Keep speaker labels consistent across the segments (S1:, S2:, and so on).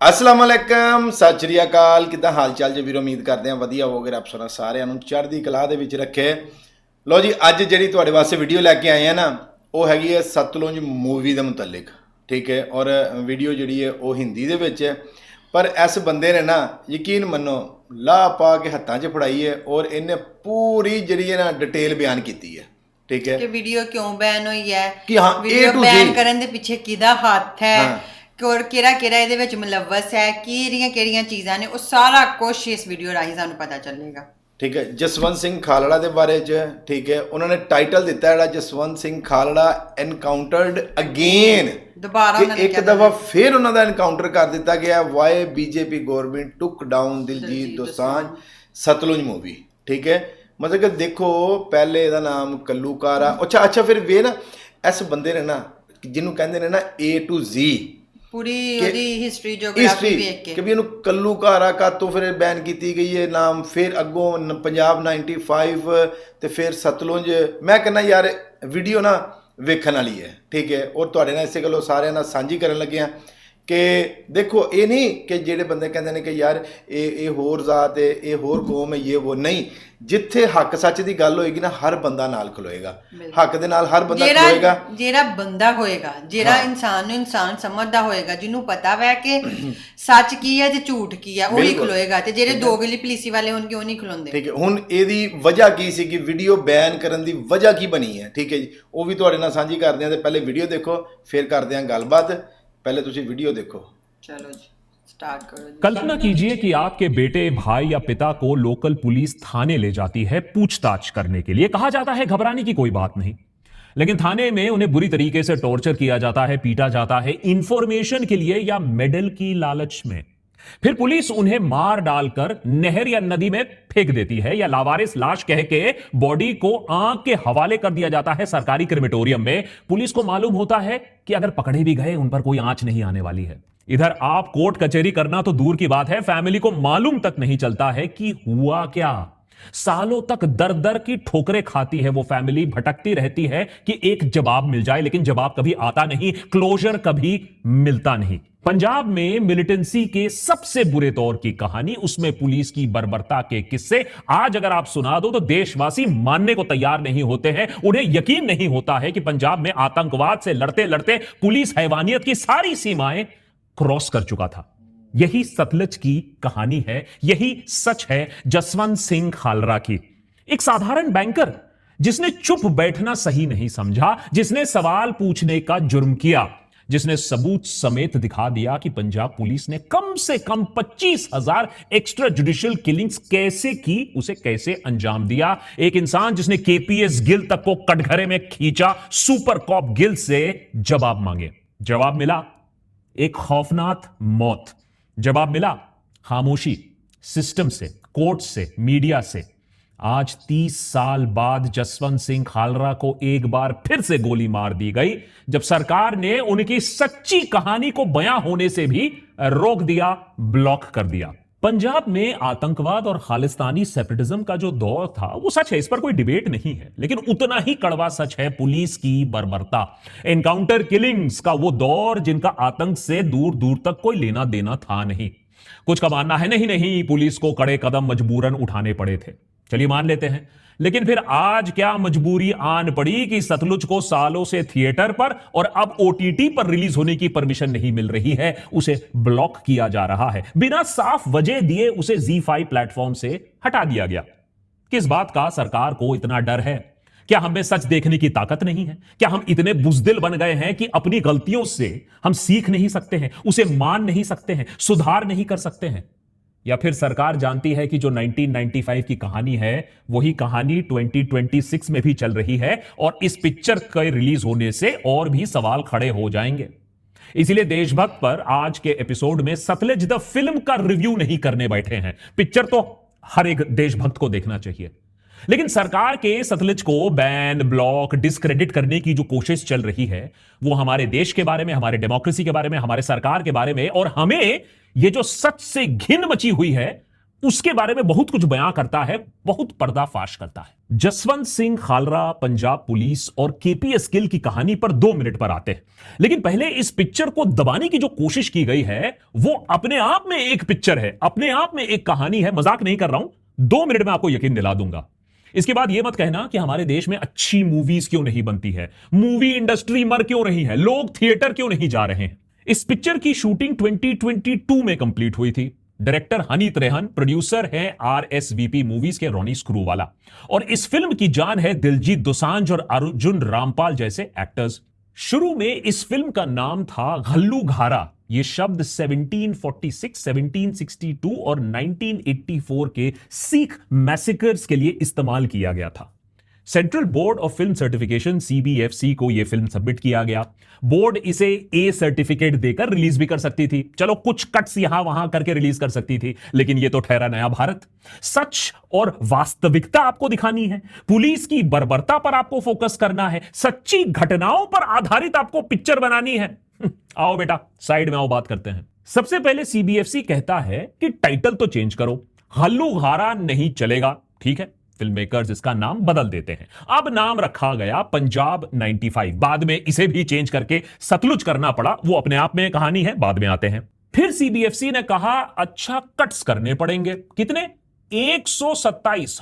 S1: अस्सलाम वालेकुम सत श्री अकाल। किदा हाल चाल जी वीर? उम्मीद करते हैं वधिया होगे। रब सोना सारिਆਂ ਨੂੰ ਚੜ੍ਹਦੀ ਕਲਾ ਦੇ ਵਿੱਚ ਰੱਖੇ। ਲੋ ਜੀ ਅੱਜ ਜਿਹੜੀ ਤੁਹਾਡੇ ਵਾਸਤੇ ਵੀਡੀਓ ਲੈ ਕੇ ਆਏ ਆ ਨਾ ਉਹ ਹੈਗੀ ਹੈ ਸਤਲੁਜ ਮੂਵੀ ਦੇ ਮੁਤਲਕ, ਠੀਕ ਹੈ। ਔਰ ਵੀਡੀਓ ਜਿਹੜੀ ਹੈ ਉਹ ਹਿੰਦੀ ਦੇ ਵਿੱਚ ਹੈ, ਪਰ ਇਸ ਬੰਦੇ ਨੇ ਨਾ ਯਕੀਨ ਮੰਨੋ ਲਾਹ ਪਾ ਕੇ ਹੱਥਾਂ 'ਚ ਫੜਾਈ ਹੈ ਔਰ ਇਹਨੇ ਪੂਰੀ ਜਿਹੜੀ ਹੈ ਨਾ ਡਿਟੇਲ ਬਿਆਨ ਕੀਤੀ ਹੈ, ठीक है
S2: कि वीडियो क्यों बैन हुई है
S1: कि हाँ
S2: वीडियो बैन करने दे पिछे किदा हाथ है और केड़ा ਇਹਦੇ ਵਿੱਚ ਮੁਲਵਸ ਹੈ, ਕਿਹੜੀਆਂ ਚੀਜ਼ਾਂ ਨੇ, ਉਹ ਸਾਰਾ ਕੁਝ ਇਸ ਵੀਡੀਓ ਰਾਹੀਂ ਸਾਨੂੰ ਪਤਾ ਚੱਲੇਗਾ।
S1: ठीक है। जसवंत सिंह खालड़ा के बारे च, ठीक है, उन्होंने टाइटल दिता है जसवंत सिंह खालड़ा एनकाउंटर्ड अगेन,
S2: दोबारा
S1: एक दफा फिर उन्होंने एनकाउंटर कर दिता गया। Why BJP government took down Diljit Dosanjh Satluj movie, ठीक है। मतलब कि देखो पहले ਇਹਦਾ नाम कल्लूकार आ। अच्छा फिर वे ना इस बंदे ने ना जिन्हों कहते हैं ना A to Z
S2: पूरी ਉਹਦੀ ਹਿਸਟਰੀ ਜੀਓਗ੍ਰਾਫੀ ਵੇਖ ਕੇ
S1: ਕਿ ਵੀ ਇਹਨੂੰ ਕੱਲੂਕਾਰਾ ਕਾਤੋਂ ਫਿਰ ਬੈਨ ਕੀਤੀ ਗਈ ਹੈ ਨਾਮ, ਫਿਰ ਅੱਗੋਂ ਪੰਜਾਬ 95 ਤੇ ਫਿਰ ਸਤਲੁਜ। ਮੈਂ ਕਹਿੰਦਾ ਯਾਰ ਵੀਡੀਓ ਨਾ ਵੇਖਣ ਵਾਲੀ ਹੈ, ਠੀਕ ਹੈ। ਔਰ ਤੁਹਾਡੇ ਨਾਲ ਇਸੇ ਗੱਲੋਂ ਸਾਰਿਆਂ ਨਾਲ ਸਾਂਝੀ ਕਰਨ ਲੱਗੇ ਹਾਂ ਕਿ ਦੇਖੋ ਇਹ ਨਹੀਂ ਕਿ ਜਿਹੜੇ ਬੰਦੇ ਕਹਿੰਦੇ ਨੇ ਕਿ ਯਾਰ ਇਹ ਹੋਰ ਜ਼ਾਤ ਹੈ, ਇਹ ਹੋਰ ਕੌਮ ਹੈ, ਇਹ ਉਹ ਨਹੀਂ। ਜਿੱਥੇ ਹੱਕ ਸੱਚ ਦੀ ਗੱਲ ਹੋਏਗੀ ਨਾ ਹਰ ਬੰਦਾ ਨਾਲ ਖਲੋਏਗਾ, ਹੱਕ ਦੇ ਨਾਲ ਹਰ ਬੰਦਾ ਖਲੋਏਗਾ।
S2: ਜਿਹੜਾ ਬੰਦਾ ਹੋਏਗਾ, ਜਿਹੜਾ ਇਨਸਾਨ ਨੂੰ ਇਨਸਾਨ ਸਮਝਦਾ ਹੋਏਗਾ, ਜਿਹਨੂੰ ਪਤਾ ਵੈ ਕਿ ਸੱਚ ਕੀ ਹੈ ਤੇ ਝੂਠ ਕੀ ਹੈ, ਉਹੀ ਖਲੋਏਗਾ। ਤੇ ਜਿਹੜੇ ਦੋਗਲੀ ਪੁਲਿਸ ਵਾਲੇ ਹੋਣਗੇ ਉਹ ਨਹੀਂ ਖਲੋਂਦੇ,
S1: ਠੀਕ ਹੈ। ਹੁਣ ਇਹਦੀ ਵਜ੍ਹਾ ਕੀ ਸੀ ਕਿ ਵੀਡੀਓ ਬੈਨ ਕਰਨ ਦੀ ਵਜ੍ਹਾ ਕੀ ਬਣੀ ਹੈ, ਠੀਕ ਹੈ ਜੀ, ਉਹ ਵੀ ਤੁਹਾਡੇ ਨਾਲ ਸਾਂਝੀ ਕਰਦੇ ਹਾਂ। ਤੇ ਪਹਿਲੇ ਵੀਡੀਓ ਦੇਖੋ ਫਿਰ ਕਰਦੇ ਹਾਂ ਗੱਲਬਾਤ। पहले तुसी वीडियो देखो।
S2: चलो जी स्टार्ट करो जी।
S3: कल्पना कीजिए कि आपके बेटे, भाई या पिता को लोकल पुलिस थाने ले जाती है पूछताछ करने के लिए। कहा जाता है घबराने की कोई बात नहीं, लेकिन थाने में उन्हें बुरी तरीके से टॉर्चर किया जाता है, पीटा जाता है इंफॉर्मेशन के लिए या मेडल की लालच में। फिर पुलिस उन्हें मार डालकर नहर या नदी में फेंक देती है या लावारिस लाश कह के बॉडी को आंख के हवाले कर दिया जाता है सरकारी क्रिमेटोरियम में। पुलिस को मालूम होता है कि अगर पकड़े भी गए उन पर कोई आंच नहीं आने वाली है। इधर आप कोर्ट कचहरी करना तो दूर की बात है, फैमिली को मालूम तक नहीं चलता है कि हुआ क्या। सालों तक दर दर की ठोकरें खाती है वो फैमिली, भटकती रहती है कि एक जवाब मिल जाए, लेकिन जवाब कभी आता नहीं, क्लोजर कभी मिलता नहीं। पंजाब में मिलिटेंसी के सबसे बुरे दौर की कहानी, उसमें पुलिस की बर्बरता के किस्से आज अगर आप सुना दो तो देशवासी मानने को तैयार नहीं होते हैं। उन्हें यकीन नहीं होता है कि पंजाब में आतंकवाद से लड़ते लड़ते पुलिस हैवानियत की सारी सीमाएं क्रॉस कर चुका था। यही सतलुज की कहानी है, यही सच है जसवंत सिंह खालड़ा की। एक साधारण बैंकर जिसने चुप बैठना सही नहीं समझा, जिसने सवाल पूछने का जुर्म किया, जिसने सबूत समेत दिखा दिया कि पंजाब पुलिस ने कम से कम 25,000 एक्स्ट्रा जुडिशियल किलिंग्स कैसे की, उसे कैसे अंजाम दिया। एक इंसान जिसने केपीएस गिल तक को कटघरे में खींचा, सुपर कॉप गिल से जवाब मांगे। जवाब मिला एक खौफनाक मौत। जवाब मिला खामोशी, सिस्टम से, कोर्ट से, मीडिया से। आज 30 साल बाद जसवंत सिंह खालड़ा को एक बार फिर से गोली मार दी गई, जब सरकार ने उनकी सच्ची कहानी को बयां होने से भी रोक दिया, ब्लॉक कर दिया। पंजाब में आतंकवाद और खालिस्तानी सेपरेटिज्म का जो दौर था वो सच है, इस पर कोई डिबेट नहीं है, लेकिन उतना ही कड़वा सच है पुलिस की बर्बरता, एनकाउंटर किलिंग्स का वो दौर जिनका आतंक से दूर दूर तक कोई लेना देना था नहीं। कुछ का मानना है नहीं पुलिस को कड़े कदम मजबूरन उठाने पड़े थे, चलिए मान लेते हैं, लेकिन फिर आज क्या मजबूरी आन पड़ी कि सतलुज को सालों से थिएटर पर और अब ओटीटी पर रिलीज होने की परमिशन नहीं मिल रही है, उसे ब्लॉक किया जा रहा है, बिना साफ वजह दिए उसे ZEE5 प्लेटफॉर्म से हटा दिया गया। किस बात का सरकार को इतना डर है? क्या हमें सच देखने की ताकत नहीं है? क्या हम इतने बुजदिल बन गए हैं कि अपनी गलतियों से हम सीख नहीं सकते हैं, उसे मान नहीं सकते हैं, सुधार नहीं कर सकते हैं? या फिर सरकार जानती है कि जो 1995 की कहानी है वही कहानी 2026 में भी चल रही है और इस पिक्चर के रिलीज होने से और भी सवाल खड़े हो जाएंगे। इसीलिए देशभक्त पर आज के एपिसोड में सतलुज द फिल्म का रिव्यू नहीं करने बैठे हैं। पिक्चर तो हर एक देशभक्त को देखना चाहिए, लेकिन सरकार के सतलुज को बैन, ब्लॉक, डिस्क्रेडिट करने की जो कोशिश चल रही है वो हमारे देश के बारे में, हमारे डेमोक्रेसी के बारे में, हमारे सरकार के बारे में, और हमें ये जो सच से घिन मची हुई है उसके बारे में बहुत कुछ बयां करता है, बहुत पर्दाफाश करता है। जसवंत सिंह खालरा, पंजाब पुलिस और केपीएस गिल की कहानी पर 2 मिनट पर आते हैं, लेकिन पहले इस पिक्चर को दबाने की जो कोशिश की गई है वो अपने आप में एक पिक्चर है, अपने आप में एक कहानी है। मजाक नहीं कर रहा हूं, 2 मिनट में आपको यकीन दिला दूंगा। इसके बाद यह मत कहना कि हमारे देश में अच्छी मूवीज क्यों नहीं बनती है, मूवी इंडस्ट्री मर क्यों रही है, लोग थिएटर क्यों नहीं जा रहे हैं। इस पिक्चर की शूटिंग 2022 में कंप्लीट हुई थी। डायरेक्टर हनी त्रेहन, प्रोड्यूसर है RSVP मूवीज के रोनी स्क्रूवाला, और इस फिल्म की जान है दिलजीत दोसांझ और अर्जुन रामपाल जैसे एक्टर्स। शुरू में इस फिल्म का नाम था घल्लू घारा। यह शब्द 1746, 1762 और 1984 के सिख मैसेकर्स के लिए इस्तेमाल किया गया था। Central board of film certification CBFC को यह फिल्म सबमिट किया गया। बोर्ड इसे A सर्टिफिकेट देकर रिलीज भी कर सकती थी, चलो कुछ कट्स यहां वहां करके रिलीज कर सकती थी, लेकिन यह तो ठहरा नया भारत। सच और वास्तविकता आपको दिखानी है, पुलिस की बर्बरता पर आपको फोकस करना है, सच्ची घटनाओं पर आधारित आपको पिक्चर बनानी है। आओ बेटा साइड में आओ, बात करते हैं। सबसे पहले CBFC कहता है कि टाइटल तो चेंज करो, घल्लू घारा नहीं चलेगा। ठीक है, फिल्म मेकर्स इसका नाम बदल देते हैं। अब नाम रखा गया पंजाब 95। बाद में इसे भी चेंज करके सतलुज करना पड़ा, वो अपने आप में कहानी है, बाद में आते हैं। फिर CBFC ने कहा अच्छा कट्स करने पड़ेंगे। कितने? 127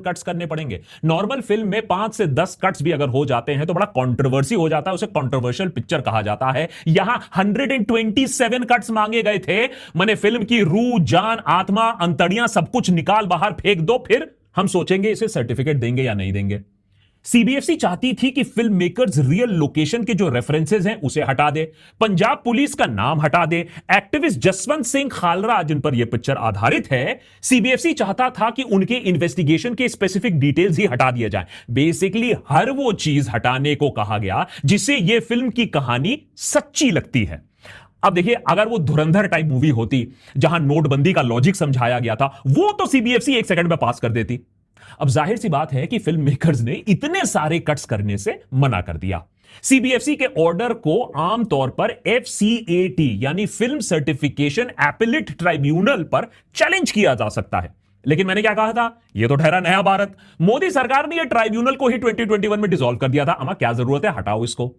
S3: कट्स करने पड़ेंगे। नॉर्मल फिल्म में 5 से 10 कट्स भी अगर हो जाते हैं तो बड़ा कंट्रोवर्सी हो जाता है, उसे कंट्रोवर्शियल पिक्चर कहा जाता है। यहां 127 कट्स मांगे गए थे। मैंने फिल्म की रूह, जान, आत्मा, अंतड़ियां सब कुछ निकाल बाहर फेंक दो, फिर हम सोचेंगे इसे सर्टिफिकेट देंगे या नहीं देंगे। CBFC चाहती थी कि फिल्म मेकर्स रियल लोकेशन के जो रेफरेंसेस हैं उसे हटा दे, पंजाब पुलिस का नाम हटा दे, एक्टिविस्ट जसवंत सिंह खालरा जिन पर यह पिक्चर आधारित है, CBFC चाहता था कि उनके इन्वेस्टिगेशन के स्पेसिफिक डिटेल्स ही हटा दिए जाएं। बेसिकली हर वो चीज हटाने को कहा गया जिससे यह फिल्म की कहानी सच्ची लगती है। अब देखिए, अगर वो धुरंधर टाइप मूवी होती जहां नोटबंदी का लॉजिक समझाया गया था, वो तो CBFC 1 सेकंड में पास कर देती। अब जाहिर सी बात है कि फिल्म मेकर्स ने इतने सारे कट्स करने से मना कर दिया। CBFC के ऑर्डर को आमतौर पर FCAT यानी फिल्म सर्टिफिकेशन एपेलेट ट्राइब्यूनल पर चैलेंज किया जा सकता है। लेकिन मैंने क्या कहा था, यह तो ठहरा नया भारत। मोदी सरकार ने यह ट्राइब्यूनल को ही 2021 में डिसॉल्व कर दिया था। अमा क्या जरूरत है, हटाओ इसको।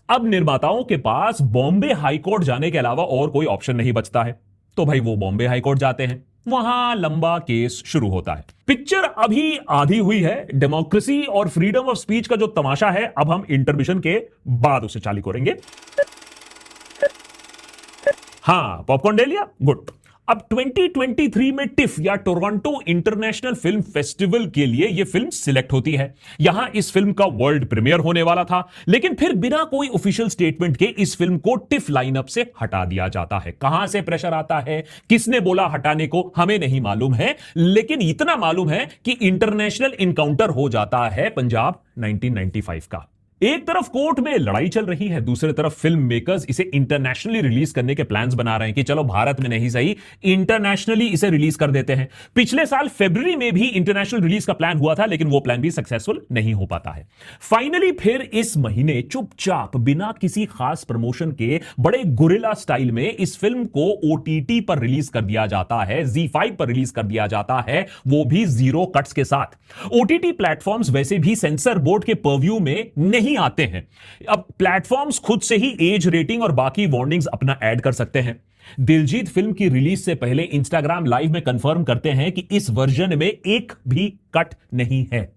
S3: अब निर्माताओं के पास बॉम्बे हाईकोर्ट जाने के अलावा और कोई ऑप्शन नहीं बचता है, तो भाई वो बॉम्बे हाईकोर्ट जाते हैं। वहां लंबा केस शुरू होता है। पिक्चर अभी आधी हुई है। डेमोक्रेसी और फ्रीडम ऑफ स्पीच का जो तमाशा है, अब हम इंटरमिशन के बाद उसे चालू करेंगे। हां, पॉपकॉर्न ले लिया, गुड। अब 2023 में टिफ या टोरंटो इंटरनेशनल फिल्म फेस्टिवल के लिए यह फिल्म सिलेक्ट होती है। यहां इस फिल्म का वर्ल्ड प्रीमियर होने वाला था, लेकिन फिर बिना कोई ऑफिशियल स्टेटमेंट के इस फिल्म को टिफ लाइनअप से हटा दिया जाता है। कहां से प्रेशर आता है, किसने बोला हटाने को, हमें नहीं मालूम है, लेकिन इतना मालूम है कि इंटरनेशनल इनकाउंटर हो जाता है पंजाब 1995 का। एक तरफ कोर्ट में लड़ाई चल रही है, दूसरी तरफ फिल्म मेकर्स इसे इंटरनेशनली रिलीज करने के प्लान्स बना रहे हैं कि चलो भारत में नहीं सही, इंटरनेशनली इसे रिलीज कर देते हैं। पिछले साल फरवरी में भी इंटरनेशनल रिलीज का प्लान हुआ था, लेकिन वो प्लान भी सक्सेसफुल नहीं हो पाता है। फाइनली फिर इस महीने चुपचाप बिना किसी खास प्रमोशन के बड़े गुरिल्ला स्टाइल में इस फिल्म को OTT पर रिलीज कर दिया जाता है, ZEE5 पर रिलीज कर दिया जाता है, वो भी 0 कट्स के साथ। OTT प्लेटफॉर्म्स वैसे भी सेंसर बोर्ड के पर्व्यू में नहीं आते हैं। अब प्लेटफॉर्म्स खुद से ही एज रेटिंग और बाकी वार्निंग्स अपना ऐड कर सकते हैं। दिलजीत फिल्म की रिलीज से पहले इंस्टाग्राम लाइव में कंफर्म करते हैं कि इस वर्जन में एक भी कट नहीं है।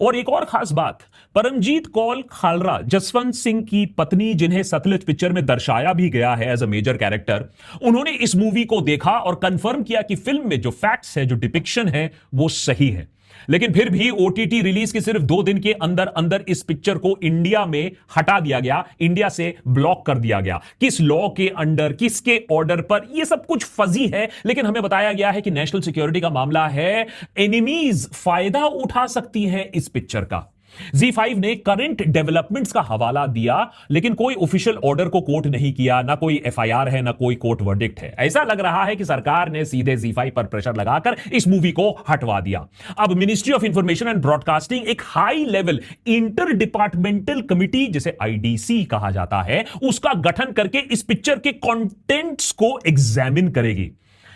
S3: और एक और खास बात, परमजीत कौल खालरा, जसवंत सिंह की पत्नी, जिन्हें सतलुज पिक्चर में दर्शाया भी गया है एज अ मेजर कैरेक्टर, उन्होंने इस मूवी को देखा और कंफर्म किया कि फिल्म में जो फैक्ट्स है, जो डिपिक्शन है, वो सही है। लेकिन फिर भी OTT रिलीज के सिर्फ 2 दिन के अंदर अंदर इस पिक्चर को इंडिया में हटा दिया गया, इंडिया से ब्लॉक कर दिया गया। किस लॉ के अंडर, किसके ऑर्डर पर, यह सब कुछ फजी है, लेकिन हमें बताया गया है कि नेशनल सिक्योरिटी का मामला है, एनिमीज फायदा उठा सकती है इस पिक्चर का। ZEE5 ने करंट डेवलपमेंट्स का हवाला दिया, लेकिन कोई ऑफिशियल ऑर्डर को कोर्ट नहीं किया, ना कोई FIR है, ना कोई कोर्ट वर्डिक्ट है। ऐसा लग रहा है कि सरकार ने सीधे ZEE5 पर प्रेशर लगाकर इस मूवी को हटवा दिया। अब ministry of information and broadcasting एक high level inter departmental committee, जिसे IDC कहा जाता है, उसका गठन करके इस पिक्चर के कंटेंट्स को एग्जामिन करेगी।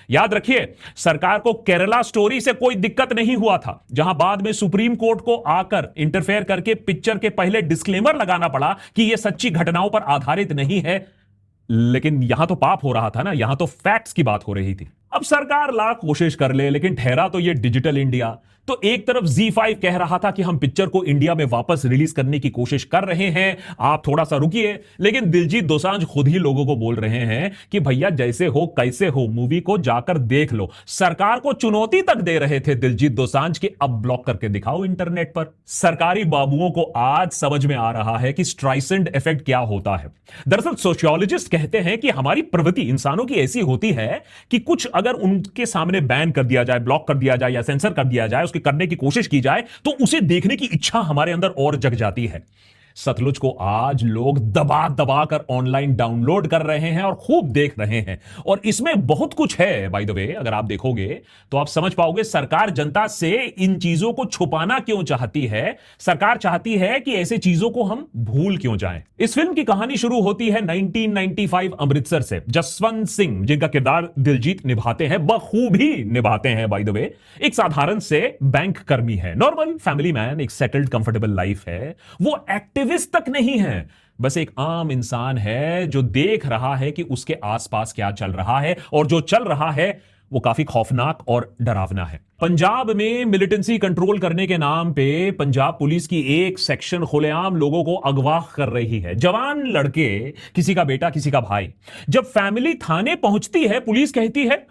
S3: याद रखिए, सरकार को केरला स्टोरी से कोई दिक्कत नहीं हुआ था, जहां बाद में सुप्रीम कोर्ट को आकर इंटरफेयर करके पिक्चर के पहले डिस्क्लेमर लगाना पड़ा कि यह सच्ची घटनाओं पर आधारित नहीं है। लेकिन यहां तो पाप हो रहा था ना, यहां तो फैक्ट्स की बात हो रही थी। अब सरकार लाख कोशिश कर ले, लेकिन ठहरा तो ये डिजिटल इंडिया। तो एक तरफ ZEE5 कह रहा था कि हम पिक्चर को इंडिया में वापस रिलीज करने की कोशिश कर रहे हैं, आप थोड़ा सा रुकिए, लेकिन दिलजीत दोसांझ खुद ही लोगों को बोल रहे हैं कि भैया जैसे हो कैसे हो, मूवी को जाकर देख लो। सरकार को चुनौती तक दे रहे थे दिलजीत दोसांझ कि अब ब्लॉक करके दिखाओ इंटरनेट पर। सरकारी बाबुओं को आज समझ में आ रहा है कि स्ट्राइसेंड इफेक्ट क्या होता है। दरअसल सोशियोलॉजिस्ट कहते हैं कि हमारी प्रवृत्ति इंसानों की ऐसी होती है कि कुछ अगर उनके सामने बैन कर दिया जाए, ब्लॉक कर दिया जाए या सेंसर कर दिया जाए, करने की कोशिश की जाए, तो उसे देखने की इच्छा हमारे अंदर और जग जाती है। सतलुज को आज लोग दबा दबा कर ऑनलाइन डाउनलोड कर रहे हैं और खूब देख रहे हैं, और इसमें बहुत कुछ है। बाय द वे, अगर आप देखोगे तो आप समझ पाओगे सरकार जनता से इन चीजों को छुपाना क्यों चाहती है। सरकार चाहती है कि ऐसे चीजों को हम भूल क्यों जाएं। इस फिल्म की कहानी शुरू होती है 1995 अमृतसर से। जसवंत सिंह, जिनका किरदार दिलजीत निभाते हैं, बखूबी निभाते हैं बाय द वे, एक साधारण से बैंक कर्मी है, नॉर्मल फैमिली मैन, एक सेटल्ड कंफर्टेबल लाइफ है। वो एक्टिविस्ट तक नहीं है, बस एक आम इंसान है जो देख रहा है कि उसके आसपास क्या चल रहा है, और जो चल रहा है वो काफी खौफनाक और डरावना है। पंजाब में मिलिटेंसी कंट्रोल करने के नाम पे पंजाब पुलिस की एक सेक्शन खुलेआम लोगों को अगवा कर रही है। जवान लड़के, किसी का बेटा, किसी का भाई। जब फैमिली थाने पहुंचती है, पुलिस कहती है,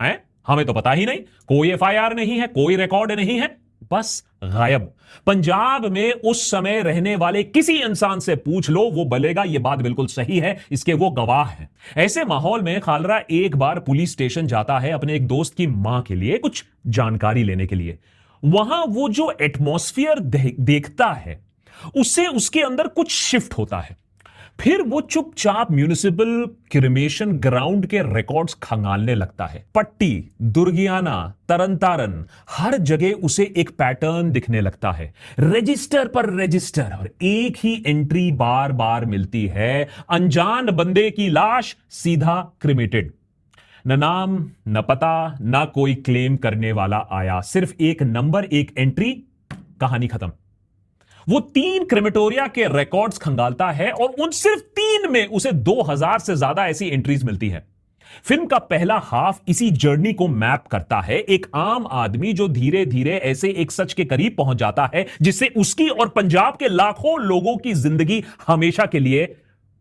S3: हमें तो पता ही नहीं, कोई FIR नहीं है, कोई रिकॉर्ड नहीं है, बस गायब। पंजाब में उस समय रहने वाले किसी इंसान से पूछ लो, वो बोलेगा ये बात बिल्कुल सही है, इसके वो गवाह हैं। ऐसे माहौल में खालरा एक बार पुलिस स्टेशन जाता है अपने एक दोस्त की मां के लिए कुछ जानकारी लेने के लिए। वहां वो जो एटमॉस्फेयर देखता है, उससे उसके अंदर कुछ शिफ्ट होता है। फिर वो चुपचाप म्यूनिसिपल क्रिमेशन ग्राउंड के रिकॉर्ड्स खंगालने लगता है। पट्टी, दुर्गियाना, तरनतारन, हर जगह उसे एक पैटर्न दिखने लगता है। रजिस्टर पर रजिस्टर, और एक ही एंट्री बार बार मिलती है, अनजान बंदे की लाश, सीधा क्रिमेटेड। न नाम, न पता, न कोई क्लेम करने वाला आया, सिर्फ एक नंबर, एक एंट्री, कहानी खत्म। वो 3 क्रेमेटोरिया के रिकॉर्ड्स खंगालता है, और उन सिर्फ 3 में उसे 2000 से ज्यादा ऐसी एंट्रीज मिलती है। फिल्म का पहला हाफ इसी जर्नी को मैप करता है। एक आम आदमी जो धीरे धीरे ऐसे एक सच के करीब पहुंच जाता है जिससे उसकी और पंजाब के लाखों लोगों की जिंदगी हमेशा के लिए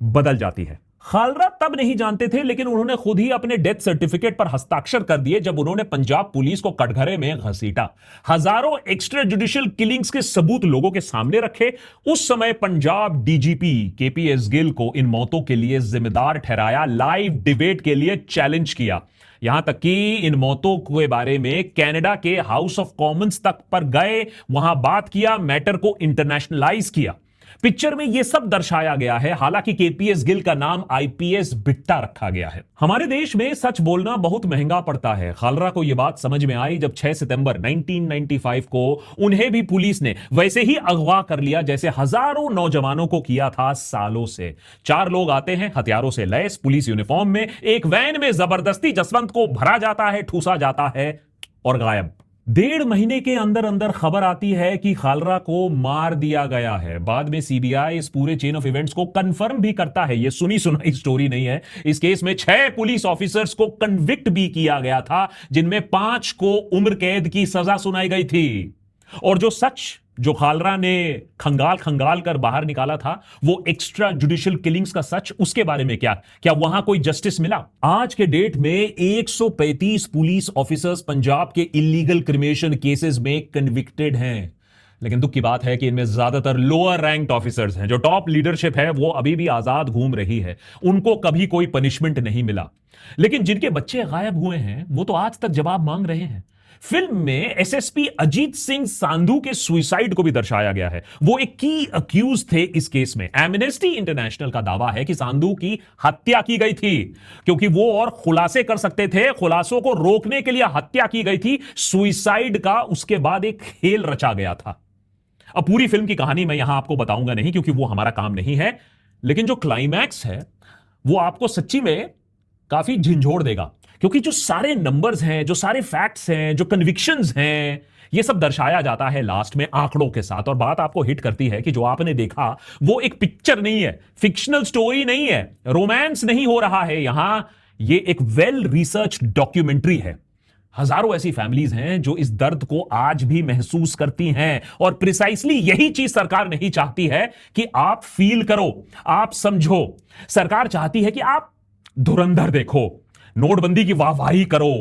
S3: बदल जाती है। खालरा तब नहीं जानते थे, लेकिन उन्होंने खुद ही अपने डेथ सर्टिफिकेट पर हस्ताक्षर कर दिए जब उन्होंने पंजाब पुलिस को कटघरे में घसीटा। हजारों एक्स्ट्रा जुडिशियल किलिंग्स के सबूत लोगों के सामने रखे। उस समय पंजाब DGP KPS गिल को इन मौतों के लिए जिम्मेदार ठहराया, लाइव डिबेट के लिए चैलेंज किया। यहां तक कि इन मौतों के बारे में कनाडा के हाउस ऑफ कॉमन्स तक पर गए, वहां बात किया, मैटर को इंटरनेशनलाइज किया। पिक्चर में यह सब दर्शाया गया है, हालांकि KPS गिल का नाम IPS बिट्टा रखा गया है। हमारे देश में सच बोलना बहुत महंगा पड़ता है। खालरा को यह बात समझ में आई जब 6 सितंबर 1995 को उन्हें भी पुलिस ने वैसे ही अगवा कर लिया जैसे हजारों नौजवानों को किया था सालों से। 4 लोग आते हैं हथियारों से लैस, पुलिस यूनिफॉर्म में, एक वैन में जबरदस्ती जसवंत को भरा जाता है, ठूसा जाता है और गायब। 1.5 महीने के अंदर अंदर खबर आती है कि खालरा को मार दिया गया है। बाद में CBI इस पूरे चेन ऑफ इवेंट्स को कंफर्म भी करता है। यह सुनी सुनाई स्टोरी नहीं है। इस केस में 6 पुलिस ऑफिसर्स को कन्विक्ट भी किया गया था, जिनमें 5 को उम्र कैद की सजा सुनाई गई थी। और जो सच जो खालरा ने खंगाल कर बाहर निकाला था, वो एक्स्ट्रा जुडिशियल किलिंग्स का सच, उसके बारे में क्या वहां कोई जस्टिस मिला? आज के डेट में 135 पुलिस ऑफिसर्स पंजाब के इलीगल क्रिमेशन केसेस में कन्विक्टेड हैं। लेकिन दुख की बात है कि इनमें ज्यादातर लोअर रैंक्ड ऑफिसर्स हैं। जो टॉप लीडरशिप है वो अभी भी आजाद घूम रही है, उनको कभी कोई पनिशमेंट नहीं मिला। लेकिन जिनके बच्चे गायब हुए हैं वो तो आज तक जवाब मांग रहे हैं। फिल्म में SSP अजीत सिंह सांधू के सुइसाइड को भी दर्शाया गया है। वो एक की अक्यूज थे इस केस में। एमनेस्टी इंटरनेशनल का दावा है कि सांधू की हत्या की गई थी, क्योंकि वो और खुलासे कर सकते थे। खुलासों को रोकने के लिए हत्या की गई थी। सुइसाइड का उसके बाद एक खेल रचा गया था। अब पूरी फिल्म की कहानी मैं यहां आपको बताऊंगा नहीं, क्योंकि वो हमारा काम नहीं है। लेकिन जो क्लाइमैक्स है वो आपको सच्ची में काफी झंझोड़ देगा। क्योंकि जो सारे नंबर्स हैं, जो सारे फैक्ट्स हैं, जो कन्विक्शंस हैं, ये सब दर्शाया जाता है लास्ट में आंकड़ों के साथ। और बात आपको हिट करती है कि जो आपने देखा वो एक पिक्चर नहीं है, फिक्शनल स्टोरी नहीं है, रोमांस नहीं हो रहा है यहां, ये एक वेल रिसर्च डॉक्यूमेंट्री है। हजारों ऐसी फैमिलीज हैं जो इस दर्द को आज भी महसूस करती हैं, और प्रिसाइसली यही चीज सरकार नहीं चाहती है कि आप फील करो, आप समझो। सरकार चाहती है कि आप धुरंधर देखो, नोटबंदी की वाहवाही करो।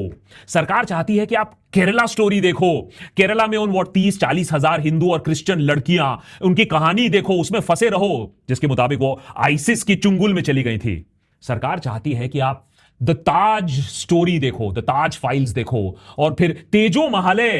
S3: सरकार चाहती है कि आप केरला स्टोरी देखो, केरला में उन 30-40 हजार हिंदू और क्रिश्चियन लड़कियां, उनकी कहानी देखो, उसमें फंसे रहो, जिसके मुताबिक वो आईसिस की चुंगल में चली गई थी। सरकार चाहती है कि आप द ताज स्टोरी देखो, द ताज फाइल्स देखो, और फिर तेजो महले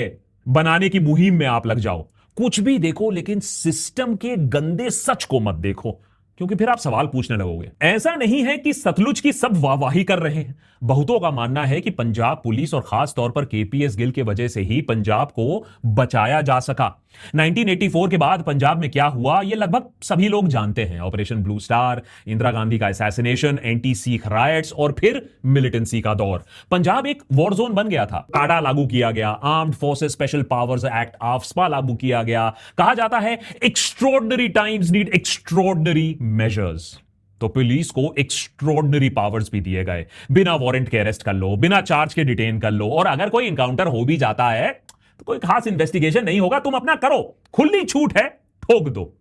S3: बनाने की मुहिम में आप लग जाओ। कुछ भी देखो, लेकिन सिस्टम के गंदे सच को मत देखो, क्योंकि फिर आप सवाल पूछने लगोगे। ऐसा नहीं है कि सतलुज की सब वाहवाही कर रहे हैं। बहुतों का मानना है कि पंजाब पुलिस और खास तौर पर केपीएस गिल की वजह से ही पंजाब को बचाया जा सका। 1984 के बाद पंजाब में क्या हुआ ये लगभग सभी लोग जानते हैं। Operation blue star, Indira Gandhi का असैसिनेशन, एंटी सिख रायट्स और फिर मिलिटेंसी का दौर। पंजाब एक वॉर जोन बन गया था। काडा लागू किया गया, armed forces special powers act AFSPA लागू किया गया। कहा जाता है extraordinary times need extraordinary measures. तो पुलिस को एक्स्ट्रॉर्डिनरी पावर्स भी दिए गए, बिना वारंट के अरेस्ट कर लो, बिना चार्ज के डिटेन कर लो, और अगर कोई इनकाउंटर हो भी जाता है तो कोई खास इन्वेस्टिगेशन नहीं होगा, तुम अपना करो, खुली छूट है, ठोक दो।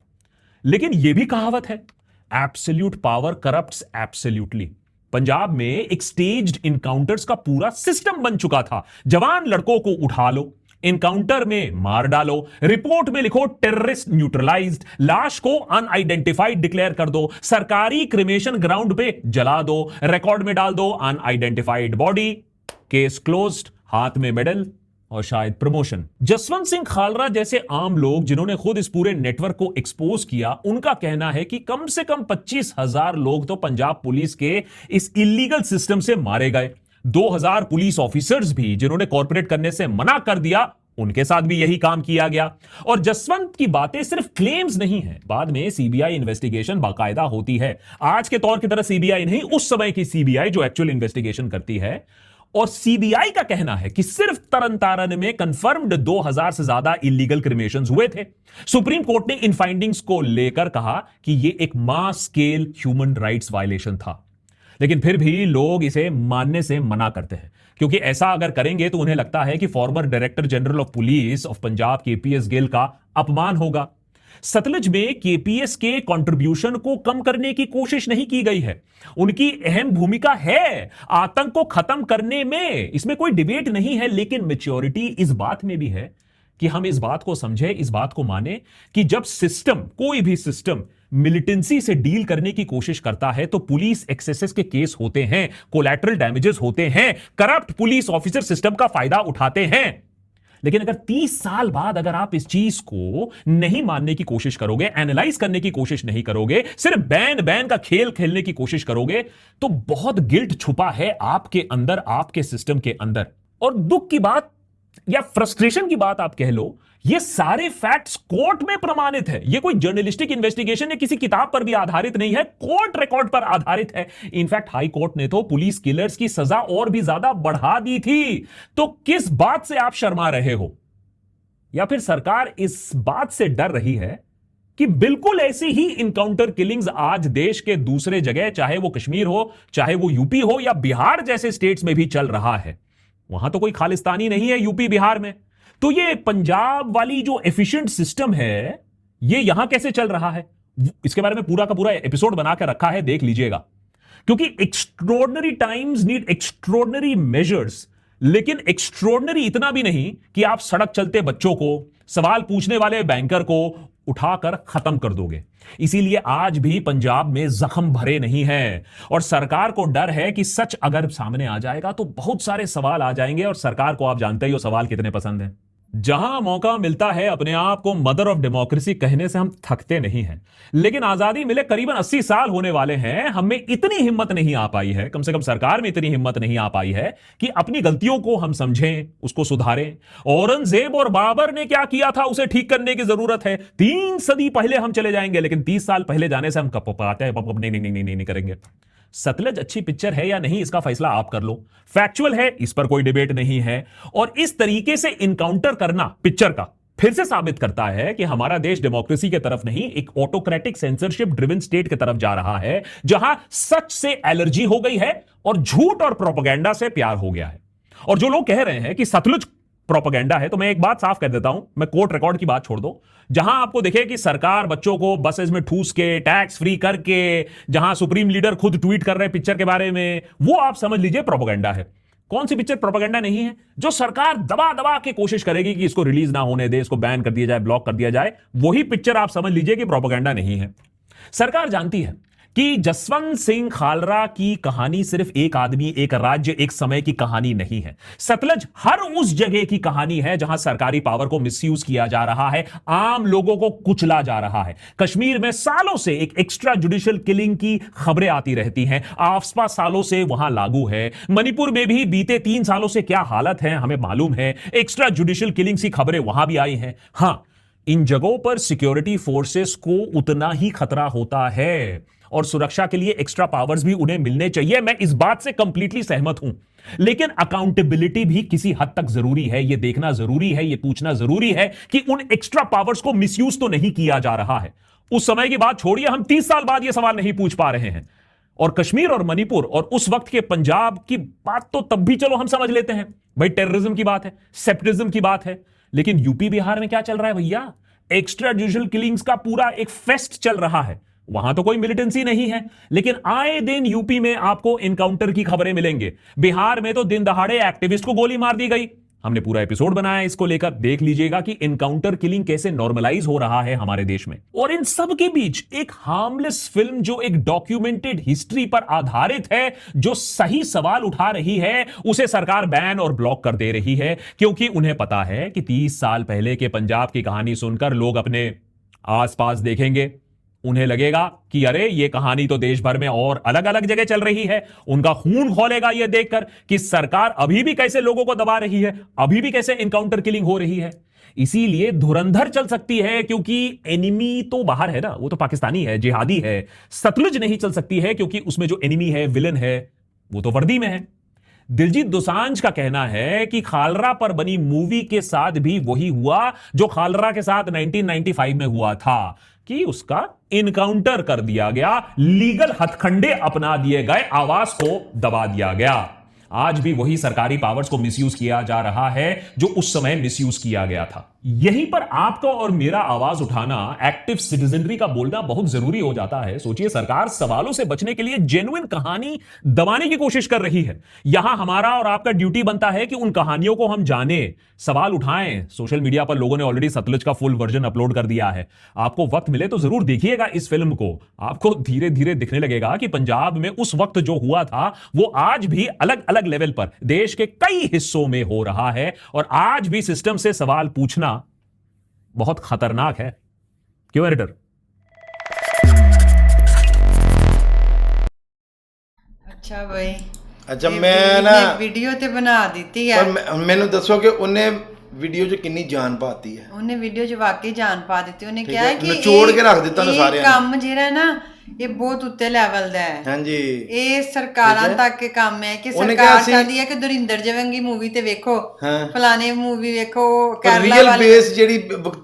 S3: लेकिन यह भी कहावत है, absolute power corrupts absolutely. Punjab में एक स्टेज्ड इनकाउंटर्स का पूरा सिस्टम बन चुका था। जवान लड़कों को उठा लो, इनकाउंटर में मार डालो, रिपोर्ट में लिखो टेररिस्ट न्यूट्रलाइज्ड, लाश को अनआइडेंटिफाइड डिक्लेयर कर दो, सरकारी क्रिमेशन ग्राउंड पे जला दो, रिकॉर्ड में डाल दो अनआइडेंटिफाइड बॉडी, केस क्लोज्ड, हाथ में मेडल और शायद प्रमोशन। जसवंत सिंह खालरा जैसे आम लोग जिन्होंने खुद इस पूरे नेटवर्क को एक्सपोज किया, उनका कहना है कि कम से कम 25,000 लोग तो पंजाब पुलिस के इस इलीगल सिस्टम से मारे गए। 2,000 पुलिस ऑफिसर्स भी जिन्होंने कॉर्पोरेट करने से मना कर दिया, उनके साथ भी यही काम किया गया। और जसवंत की बातें सिर्फ क्लेम्स नहीं है, बाद में सीबीआई इन्वेस्टिगेशन बाकायदा होती है। आज के तौर की तरह सीबीआई नहीं, उस समय की सीबीआई जो एक्चुअल इन्वेस्टिगेशन करती है। और सीबीआई का कहना है कि सिर्फ तरन तारन में कंफर्म्ड 2,000 से ज्यादा इलीगल क्रिमेशंस हुए थे। सुप्रीम कोर्ट ने इन फाइंडिंग्स को लेकर कहा कि यह एक mass scale human rights violation था। लेकिन फिर भी लोग इसे मानने से मना करते हैं, क्योंकि ऐसा अगर करेंगे तो उन्हें लगता है कि farmer director general of police of Punjab KPS Gill का अपमान होगा। सतलुज में केपीएस के कंट्रीब्यूशन को कम करने की कोशिश नहीं की गई है। उनकी अहम भूमिका है आतंक को खत्म करने में, इसमें कोई डिबेट नहीं है। लेकिन मैच्योरिटी इस बात में भी है कि हम इस बात को समझे, इस बात को माने कि जब सिस्टम, कोई भी सिस्टम मिलिटेंसी से डील करने की कोशिश करता है तो पुलिस एक्सेसेस के केस होते हैं, कोलैटरल डैमेजेस होते हैं, करप्ट पुलिस ऑफिसर सिस्टम का फायदा उठाते हैं। लेकिन अगर 30 साल बाद अगर आप इस चीज को नहीं मानने की कोशिश करोगे, एनालाइज करने की कोशिश नहीं करोगे, सिर्फ बैन का खेल खेलने की कोशिश करोगे, तो बहुत गिल्ट छुपा है आपके अंदर, आपके सिस्टम के अंदर। और दुख की बात या फ्रस्ट्रेशन की बात आप कह लो, ये सारे फैक्ट्स कोर्ट में प्रमाणित है। ये कोई जर्नलिस्टिक इन्वेस्टिगेशन या किसी किताब पर भी आधारित नहीं है, कोर्ट रिकॉर्ड पर आधारित है। इनफैक्ट हाई कोर्ट ने तो पुलिस किलर्स की सजा और भी ज्यादा बढ़ा दी थी। तो किस बात से आप शर्मा रहे हो? या फिर सरकार इस बात से डर रही है कि बिल्कुल ऐसी ही इनकाउंटर किलिंग्स आज देश के दूसरे जगह, चाहे वो कश्मीर हो, चाहे वो यूपी हो या बिहार जैसे स्टेट्स में भी चल रहा है। वहां तो कोई खालिस्तानी नहीं है यूपी बिहार में, तो ये पंजाब वाली जो एफिशिएंट सिस्टम है, ये यहां कैसे चल रहा है? इसके बारे में पूरा का पूरा एपिसोड बना के रखा है, देख लीजिएगा। क्योंकि extraordinary times need extraordinary measures. लेकिन एक्स्ट्रॉर्डिनरी इतना भी नहीं कि आप सड़क चलते बच्चों को, सवाल पूछने वाले बैंकर को उठाकर खत्म कर दोगे। इसीलिए आज भी पंजाब में जख्म भरे नहीं है, और सरकार को डर है कि सच अगर सामने आ जाएगा तो बहुत सारे सवाल आ जाएंगे। और सरकार को आप जानते ही हो सवाल कितने पसंद हैं। जहां मौका मिलता है अपने आप को मदर ऑफ डेमोक्रेसी कहने से हम थकते नहीं हैं। लेकिन आजादी मिले करीबन 80 साल होने वाले हैं, हमें इतनी हिम्मत नहीं आ पाई है, कम से कम सरकार में इतनी हिम्मत नहीं आ पाई है कि अपनी गलतियों को हम समझें, उसको सुधारें। औरंगजेब और बाबर ने क्या किया था उसे ठीक करने की जरूरत है। 3 सदी पहले हम चले जाएंगे, लेकिन 30 साल पहले जाने से हम कब पाते हैं, नहीं करेंगे। सतलज अच्छी पिक्चर है या नहीं इसका फैसला आप कर लो, फैक्चुअल है इस पर कोई डिबेट नहीं है। और इस तरीके से इनकाउंटर करना पिक्चर का फिर से साबित करता है कि हमारा देश डेमोक्रेसी के तरफ नहीं, एक ऑटोक्रेटिक सेंसरशिप ड्रिवन स्टेट की तरफ जा रहा है, जहां सच से एलर्जी हो गई है और झूठ और प्रोपेगेंडा से प्यार हो गया है। और जो लोग कह रहे हैं कि सतलुज प्रोपेगेंडा है, तो मैं एक बात साफ कर देता हूं, मैं कोर्ट रिकॉर्ड की बात छोड़ दो, जहां आपको दिखे कि सरकार बच्चों को बसेस में ठूस के टैक्स फ्री करके, जहां सुप्रीम लीडर खुद ट्वीट कर रहे हैं पिक्चर के बारे में, वो आप समझ लीजिए प्रोपेगेंडा है। कौन सी पिक्चर प्रोपेगेंडा नहीं है? जो सरकार दबा दबा के कोशिश करेगी कि इसको रिलीज ना होने दे, इसको बैन कर दिया जाए, ब्लॉक कर दिया जाए, वही पिक्चर आप समझ लीजिए कि प्रोपेगेंडा नहीं है। सरकार जानती है कि जसवंत सिंह खालरा की कहानी सिर्फ एक आदमी, एक राज्य, एक समय की कहानी नहीं है। सतलज हर उस जगह की कहानी है जहां सरकारी पावर को मिसयूज किया जा रहा है, आम लोगों को कुचला जा रहा है। कश्मीर में सालों से एक एक्स्ट्रा जुडिशियल किलिंग की खबरें आती रहती हैं, आफ्सपा सालों से वहां लागू है। मणिपुर में भी बीते 3 सालों से क्या हालत है हमें मालूम है, एक्स्ट्रा जुडिशियल किलिंग की खबरें वहां भी आई हैं। हां, इन जगहों पर सिक्योरिटी फोर्सेस को उतना ही खतरा होता है और सुरक्षा के लिए एक्स्ट्रा पावर्स भी उन्हें मिलने चाहिए, मैं इस बात से कंप्लीटली सहमत हूं। लेकिन अकाउंटेबिलिटी भी किसी हद तक जरूरी है, यह देखना जरूरी है, यह पूछना जरूरी है कि उन एक्स्ट्रा पावर्स को मिसयूज तो नहीं किया जा रहा है। उस समय की बात छोड़िए, हम 30 साल बाद यह सवाल नहीं पूछ पा रहे हैं। और कश्मीर और मणिपुर और उस वक्त के पंजाब की बात तो तब भी चलो हम समझ लेते हैं, भाई टेररिज्म की बात है, सेप्टिज्म की बात है। लेकिन यूपी बिहार में क्या चल रहा है भैया? एक्स्ट्रा जुडिशियल किलिंग्स का पूरा एक फेस्ट चल रहा है। वहां तो कोई मिलिटेंसी नहीं है, लेकिन आए दिन यूपी में आपको इनकाउंटर की खबरें मिलेंगे। बिहार में तो दिन दहाड़े एक्टिविस्ट को गोली मार दी गई। हमने पूरा एपिसोड बनाया है इसको लेकर, देख लीजिएगा कि इनकाउंटर किलिंग कैसे नॉर्मलाइज हो रहा है हमारे देश में। और इन सब के बीच एक हार्मलेस फिल्म जो एक डॉक्यूमेंटेड हिस्ट्री पर आधारित है, जो सही सवाल उठा रही है, उसे सरकार बैन और ब्लॉक कर दे रही है, क्योंकि उन्हें पता है कि 30 साल पहले के पंजाब की कहानी सुनकर लोग अपने आसपास देखेंगे, उन्हें लगेगा कि अरे ये कहानी तो देश भर में और अलग अलग जगह चल रही है। उनका खून खौलेगा यह देखकर कि सरकार अभी भी कैसे लोगों को दबा रही है, अभी भी कैसे इनकाउंटर किलिंग हो रही है। इसीलिए धुरंधर चल सकती है क्योंकि एनिमी तो बाहर है ना, वो तो पाकिस्तानी है, जिहादी है। सतलुज नहीं चल सकती है क्योंकि उसमें जो एनिमी है, विलन है, वो तो वर्दी में है। दिलजीत दोसांझ का कहना है कि खालरा पर बनी मूवी के साथ भी वही हुआ जो खालरा के साथ 1995 में हुआ था, कि उसका इनकाउंटर कर दिया गया, लीगल हथकंडे अपना दिए गए, आवाज को दबा दिया गया। आज भी वही सरकारी पावर्स को मिसयूज किया जा रहा है जो उस समय मिसयूज किया गया था। यहीं पर आपका और मेरा आवाज उठाना, एक्टिव सिटीजनरी का बोलना बहुत जरूरी हो जाता है। सोचिए, सरकार सवालों से बचने के लिए जेन्युइन कहानी दबाने की कोशिश कर रही है। यहां हमारा और आपका ड्यूटी बनता है कि उन कहानियों को हम जाने, सवाल उठाएं। सोशल मीडिया पर लोगों ने ऑलरेडी सतलुज का फुल वर्जन अपलोड कर दिया है, आपको वक्त मिले तो जरूर देखिएगा इस फिल्म को। आपको धीरे धीरे दिखने लगेगा कि पंजाब में उस वक्त जो हुआ था वो आज भी अलग अलग लेवल पर देश के कई हिस्सों में हो रहा है, और आज भी सिस्टम से सवाल पूछना बहुत खतरनाक है। क्यों एडिटर?
S2: अच्छा भाई,
S1: अच्छा मैं ना
S2: वीडियो ते बना दी है,
S1: पर मैंने दसो कि उन्हें वीडियो 'ਚ ਕਿੰਨੀ ਜਾਨ ਪਾਤੀ ਹੈ।
S2: ਉਹਨੇ ਵੀਡੀਓ 'ਚ ਵਾਕਈ ਜਾਨ ਪਾ ਦਿੱਤੀ। ਉਹਨੇ ਕਿਹਾ ਹੈ ਕਿ
S1: ਨਿਚੋੜ ਕੇ ਰੱਖ ਦਿੱਤਾ ਨਾ ਸਾਰਿਆਂ ਨੂੰ।
S2: ਕੰਮ ਜਿਹੜਾ ਨਾ ਇਹ ਬਹੁਤ ਉੱਤੇ ਲੈਵਲ ਦਾ ਹੈ।
S1: ਹਾਂਜੀ,
S2: ਇਹ ਸਰਕਾਰਾਂ ਤੱਕ ਕੰਮ ਹੈ ਕਿ ਸਰਕਾਰ ਚਾਹਦੀ ਹੈ ਕਿ ਦੁਰਿੰਦਰ ਜਵੰਗੀ ਮੂਵੀ ਤੇ ਵੇਖੋ, ਫਲਾਣੇ ਮੂਵੀ ਵੇਖੋ, ਕੇਰਲਾ
S1: ਰੀਅਲ ਬੇਸ ਜਿਹੜੀ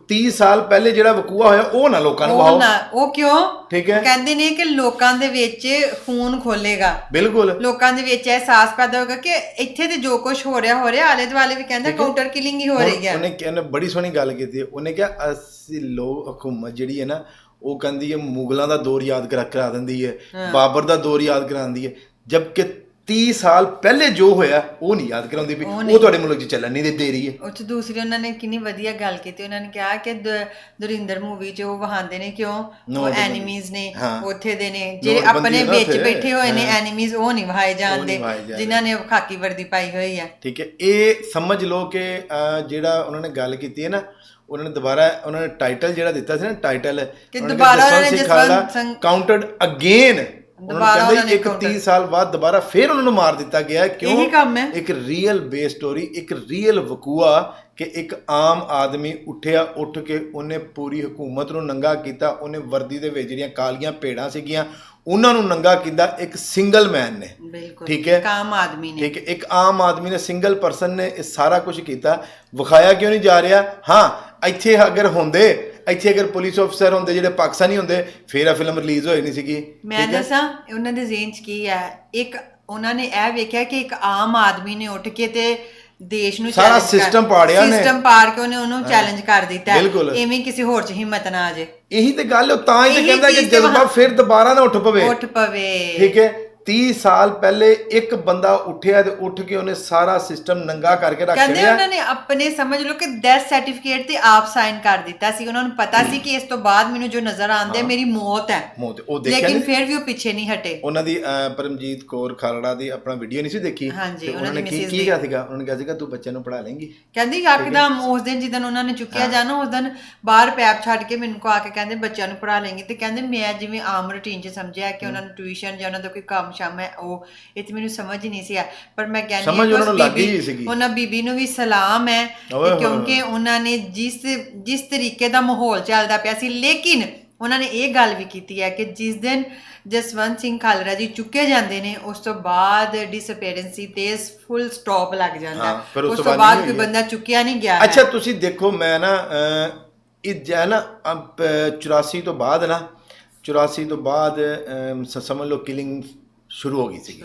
S1: 30 ਸਾਲ ਪਹਿਲੇ ਜਿਹੜਾ ਵਕੂਆ ਹੋਇਆ ਉਹ ਨਾ ਲੋਕਾਂ ਨੂੰ ਵਹਾਓ।
S2: ਉਹ ਕਿਉਂ?
S1: ਠੀਕ ਹੈ,
S2: ਕਹਿੰਦੇ ਨੇ ਕਿ ਲੋਕਾਂ ਦੇ ਵਿੱਚ ਖੂਨ ਖੋਲੇਗਾ।
S1: ਬਿਲਕੁਲ,
S2: ਲੋਕਾਂ ਦੇ ਵਿੱਚ ਅਹਿਸਾਸ ਪੈਦਾ ਹੋਗਾ ਕਿ ਇੱਥੇ ਤੇ ਜੋ ਕੁਝ ਹੋ ਰਿਹਾ ਆਲੇ ਦੁਆਲੇ ਵੀ ਕਹਿੰਦੇ ਕਾਊਂਟਰ ਕਿਲਿੰਗ ਹੀ ਹੋ ਰਹੀ ਹੈ। ਉਹਨੇ
S1: ਬੜੀ ਸੋਹਣੀ ਗੱਲ ਕੀਤੀ। ਉਹਨੇ ਕਿਹਾ ਅਸੀਂ ਲੋਕ ਹਕੂਮਤ ਜਿਹੜੀ ਹੈ ਨਾ, ਉਹ ਕਹਿੰਦੀ ਹੈ ਮੁਗਲਾਂ ਦਾ ਦੌਰ ਯਾਦ ਕਰਾ ਦਿੰਦੀ ਹੈ, ਬਾਬਰ ਦਾ ਦੌਰ ਯਾਦ ਕਰਾਉਂਦੀ ਹੈ, ਜਦਕਿ 30 ਸਾਲ ਪਹਿਲੇ ਜੋ ਹੋਇਆ ਉਹ ਨਹੀਂ ਯਾਦ ਕਰਾਉਂਦੀ ਵੀ, ਉਹ ਤੁਹਾਡੇ ਮੁਲਕ 'ਚ ਚੱਲਣ ਨਹੀਂ ਦੇ ਰਹੀ ਹੈ। ਉੱਥੇ ਦੂਸਰੀ ਉਹਨਾਂ ਨੇ ਕਿੰਨੀ ਵਧੀਆ ਗੱਲ ਕੀਤੀ। ਉਹਨਾਂ ਨੇ ਕਿਹਾ ਕਿ ਦੁਰਿੰਦਰ ਮੂਵੀ 'ਚ ਉਹ ਵਹਾਉਂਦੇ ਨੇ ਕਿਉਂ ਉਹ ਐਨੀਮੀਜ਼ ਨੇ ਉੱਥੇ ਦੇ ਨੇ, ਜਿਹੜੇ ਆਪਣੇ ਵਿੱਚ ਬੈਠੇ ਹੋਏ ਨੇ ਐਨੀਮੀਜ਼, ਉਹ ਨਹੀਂ ਵਹਾਏ ਜਾਂਦੇ ਜਿਨ੍ਹਾਂ ਨੇ ਖਾਕੀ ਵਰਦੀ ਪਾਈ ਹੋਈ ਹੈ। ਠੀਕ ਹੈ, ਇਹ ਸਮਝ ਲਓ ਕਿ ਜਿਹੜਾ ਉਹਨਾਂ ਨੇ ਗੱਲ ਕੀਤੀ ਹੈ ਨਾ, ਉਹਨਾਂ ਨੇ ਦੁਬਾਰਾ ਉਹਨਾਂ ਨੇ ਟਾਈਟਲ ਜਿਹੜਾ ਦਿੱਤਾ ਸੀ ਨਾ, ਟਾਈਟਲ ਕਿ ਦੁਬਾਰਾ ਕਾਊਂਟਡ ਅਗੇਨ। ਕਹਿੰਦੇ ਇੱਕ 30 ਸਾਲ ਬਾਅਦ ਦੁਬਾਰਾ ਫਿਰ ਉਹਨਾਂ ਨੂੰ ਮਾਰ ਦਿੱਤਾ ਗਿਆ। ਕਿਉਂ? ਇੱਕ ਰੀਅਲ ਬੇਸ ਸਟੋਰੀ, ਇੱਕ ਰੀਅਲ ਵਕੂਆ ਕਿ ਇੱਕ ਆਮ ਆਦਮੀ ਉੱਠ ਕੇ ਉਹਨੇ ਪੂਰੀ ਹਕੂਮਤ ਨੂੰ ਨੰਗਾ ਕੀਤਾ। ਉਹਨੇ ਵਰਦੀ ਦੇ ਵਿੱਚ ਜਿਹੜੀਆਂ ਕਾਲੀਆਂ ਭੇੜਾਂ ਸੀਗੀਆਂ ਉਹਨਾਂ ਨੂੰ ਨੰਗਾ ਕੀਤਾ ਇੱਕ ਸਿੰਗਲ ਮੈਨ ਨੇ,
S2: ਬਿਲਕੁਲ
S1: ਠੀਕ ਹੈ,
S2: ਇੱਕ ਆਮ ਆਦਮੀ ਨੇ,
S1: ਠੀਕ ਹੈ, ਇੱਕ ਆਮ ਆਦਮੀ ਨੇ, ਸਿੰਗਲ ਪਰਸਨ ਨੇ ਇਹ ਸਾਰਾ ਕੁਝ ਕੀਤਾ। ਵਿਖਾਇਆ ਕਿਉਂ ਨਹੀਂ ਜਾ ਰਿਹਾ? ਹਾਂ, ਇੱਥੇ ਅਗਰ ਹੁੰਦੇ, ਇੱਥੇ ਅਗਰ ਪੁਲਿਸ ਅਫਸਰ ਹੁੰਦੇ ਜਿਹੜੇ ਪਾਕਿਸਤਾਨੀ ਹੁੰਦੇ, ਫਿਰ ਇਹ ਫਿਲਮ ਰਿਲੀਜ਼ ਹੋਈ ਨਹੀਂ ਸੀਗੀ।
S2: ਮੈਂ ਦੱਸਾਂ ਉਹਨਾਂ ਦੇ ਜ਼ਿਹਨ 'ਚ ਕੀ ਹੈ, ਇੱਕ ਉਹਨਾਂ ਨੇ ਇਹ ਵੇਖਿਆ ਕਿ ਇੱਕ ਆਮ ਆਦਮੀ ਨੇ ਉੱਠ ਕੇ ਤੇ ਦੇਸ਼ ਨੂੰ
S1: ਸਾਰਾ ਸਿਸਟਮ ਪਾੜਿਆ ਨੇ,
S2: ਸਿਸਟਮ ਪਾੜ ਕੇ ਉਹਨੂੰ ਚੈਲੰਜ ਕਰ ਦਿੱਤਾ।
S1: ਐਵੇਂ
S2: ਕਿਸੇ ਹੋਰ 'ਚ ਹਿੰਮਤ ਨਾ ਆ ਜੇ।
S1: ਇਹੀ ਤੇ ਗੱਲ, ਤਾਂ ਹੀ ਤੇ ਕਹਿੰਦਾ ਕਿ ਜਜ਼ਬਾ ਫਿਰ ਦੁਬਾਰਾ ਨਾ ਉੱਠ ਪਵੇ, ਠੀਕ ਹੈ। 30 ਸਾਲ ਪਹਿਲੇ ਇੱਕ ਬੰਦਾ ਉੱਠਿਆ ਤੇ ਉੱਠ ਕੇ ਉਹਨੇ ਸਾਰਾ ਸਿਸਟਮ ਨੰਗਾ ਕਰਕੇ ਰੱਖ
S2: ਕਹਿੰਦੇ ਉਹਨਾਂ ਨੇ ਆਪਣੇ ਸਮਝ ਲਓ ਕਿ ਡੈਥ ਸਰਟੀਫਿਕੇਟ ਤੇ ਆਪ ਸਾਈਨ ਕਰ ਦਿੱਤਾ ਸੀ। ਉਹਨਾਂ ਨੂੰ ਪਤਾ ਸੀ ਕਿ ਇਸ ਤੋਂ ਬਾਅਦ ਮੈਨੂੰ ਜੋ ਨਜ਼ਰ ਆਉਂਦਾ ਮੇਰੀ ਮੌਤ ਹੈ,
S1: ਉਹ ਦੇਖਿਆ,
S2: ਲੇਕਿਨ ਫਿਰ ਵੀ ਉਹ ਪਿੱਛੇ ਨਹੀਂ ਹਟੇ।
S1: ਉਹਨਾਂ ਦੀ ਪਰਮਜੀਤ ਕੌਰ ਖਾਲੜਾ ਦੀ ਆਪਣਾ ਵੀਡੀਓ ਨਹੀਂ ਸੀ ਦੇਖੀ?
S2: ਹਾਂਜੀ,
S1: ਉਹਨਾਂ ਨੇ ਕੀ ਕਿਹਾ ਸੀਗਾ? ਉਹਨਾਂ ਨੇ ਕਿਹਾ ਸੀਗਾ ਤੂੰ ਬੱਚਿਆਂ ਨੂੰ ਪੜ੍ਹਾ ਲੇਂਗੀ।
S2: ਕਹਿੰਦੀ ਯਕਦਮ ਉਸ ਦਿਨ ਜਿੱਦਣ ਉਹਨਾਂ ਨੇ ਚੁੱਕਿਆ ਜਾਣਾ, ਉਸ ਦਿਨ ਬਾਹਰ ਪੈਪ ਛੱਡ ਕੇ ਮੈਨੂੰ ਕੋ ਆ ਕੇ ਕਹਿੰਦੇ ਬੱਚਿਆਂ ਨੂੰ ਪੜ੍ਹਾ ਲੇਂਗੀ। ਤੇ ਕਹਿੰਦੇ ਮੈਂ ਜਿਵੇਂ ਆਮ ਰੂਟੀਨ 'ਚ ਸਮਝਿਆ ਕਿ ਉਹਨਾਂ ਨੂੰ ਟਿਊਸ਼ਨ ਜਾਂ ਉਹਨਾਂ ਦਾ ਕੋਈ ਕੰਮ ਸ਼ਾਮ ਹੈ, ਉਹ ਇਹ ਤੇ ਮੈਨੂੰ ਸਮਝ ਹੀ ਨਹੀਂ ਸੀ ਆ। ਪਰ ਮੈਂ ਕਹਿੰਦੀ ਉਹਨਾਂ ਬੀਬੀ ਨੂੰ ਵੀ ਸਲਾਮ ਹੈ, ਕਿਉਂਕਿ ਉਹਨਾਂ ਨੇ ਜਿਸ ਤਰੀਕੇ ਦਾ ਮਾਹੌਲ ਚੱਲਦਾ ਪਿਆ ਸੀ, ਲੇਕਿਨ ਉਹਨਾਂ ਨੇ ਇਹ ਗੱਲ ਵੀ ਕੀਤੀ ਹੈ ਕਿ ਜਿਸ ਦਿਨ ਜਸਵੰਤ ਸਿੰਘ ਖਾਲੜਾ ਜੀ ਚੁੱਕੇ ਜਾਂਦੇ ਨੇ, ਉਸ ਤੋਂ ਬਾਅਦ ਡਿਸਅਪੀਅਰੈਂਸੀ ਤੇ ਫੁੱਲ ਸਟਾਪ ਲੱਗ ਜਾਂਦਾ। ਉਸ ਤੋਂ ਬਾਅਦ ਕੋਈ ਬੰਦਾ ਚੁੱਕਿਆ ਨਹੀਂ ਗਿਆ।
S1: ਅੱਛਾ, ਤੁਸੀਂ ਦੇਖੋ, ਮੈਂ ਨਾ ਇਹ ਜੈ ਨਾ 84 ਤੋਂ ਬਾਅਦ ਨਾ, 84 ਤੋਂ ਬਾਅਦ ਸਮਝ ਲਓ ਕਿਲਿੰਗ ਸ਼ੁਰੂ ਹੋ ਗਈ ਸੀਗੀ,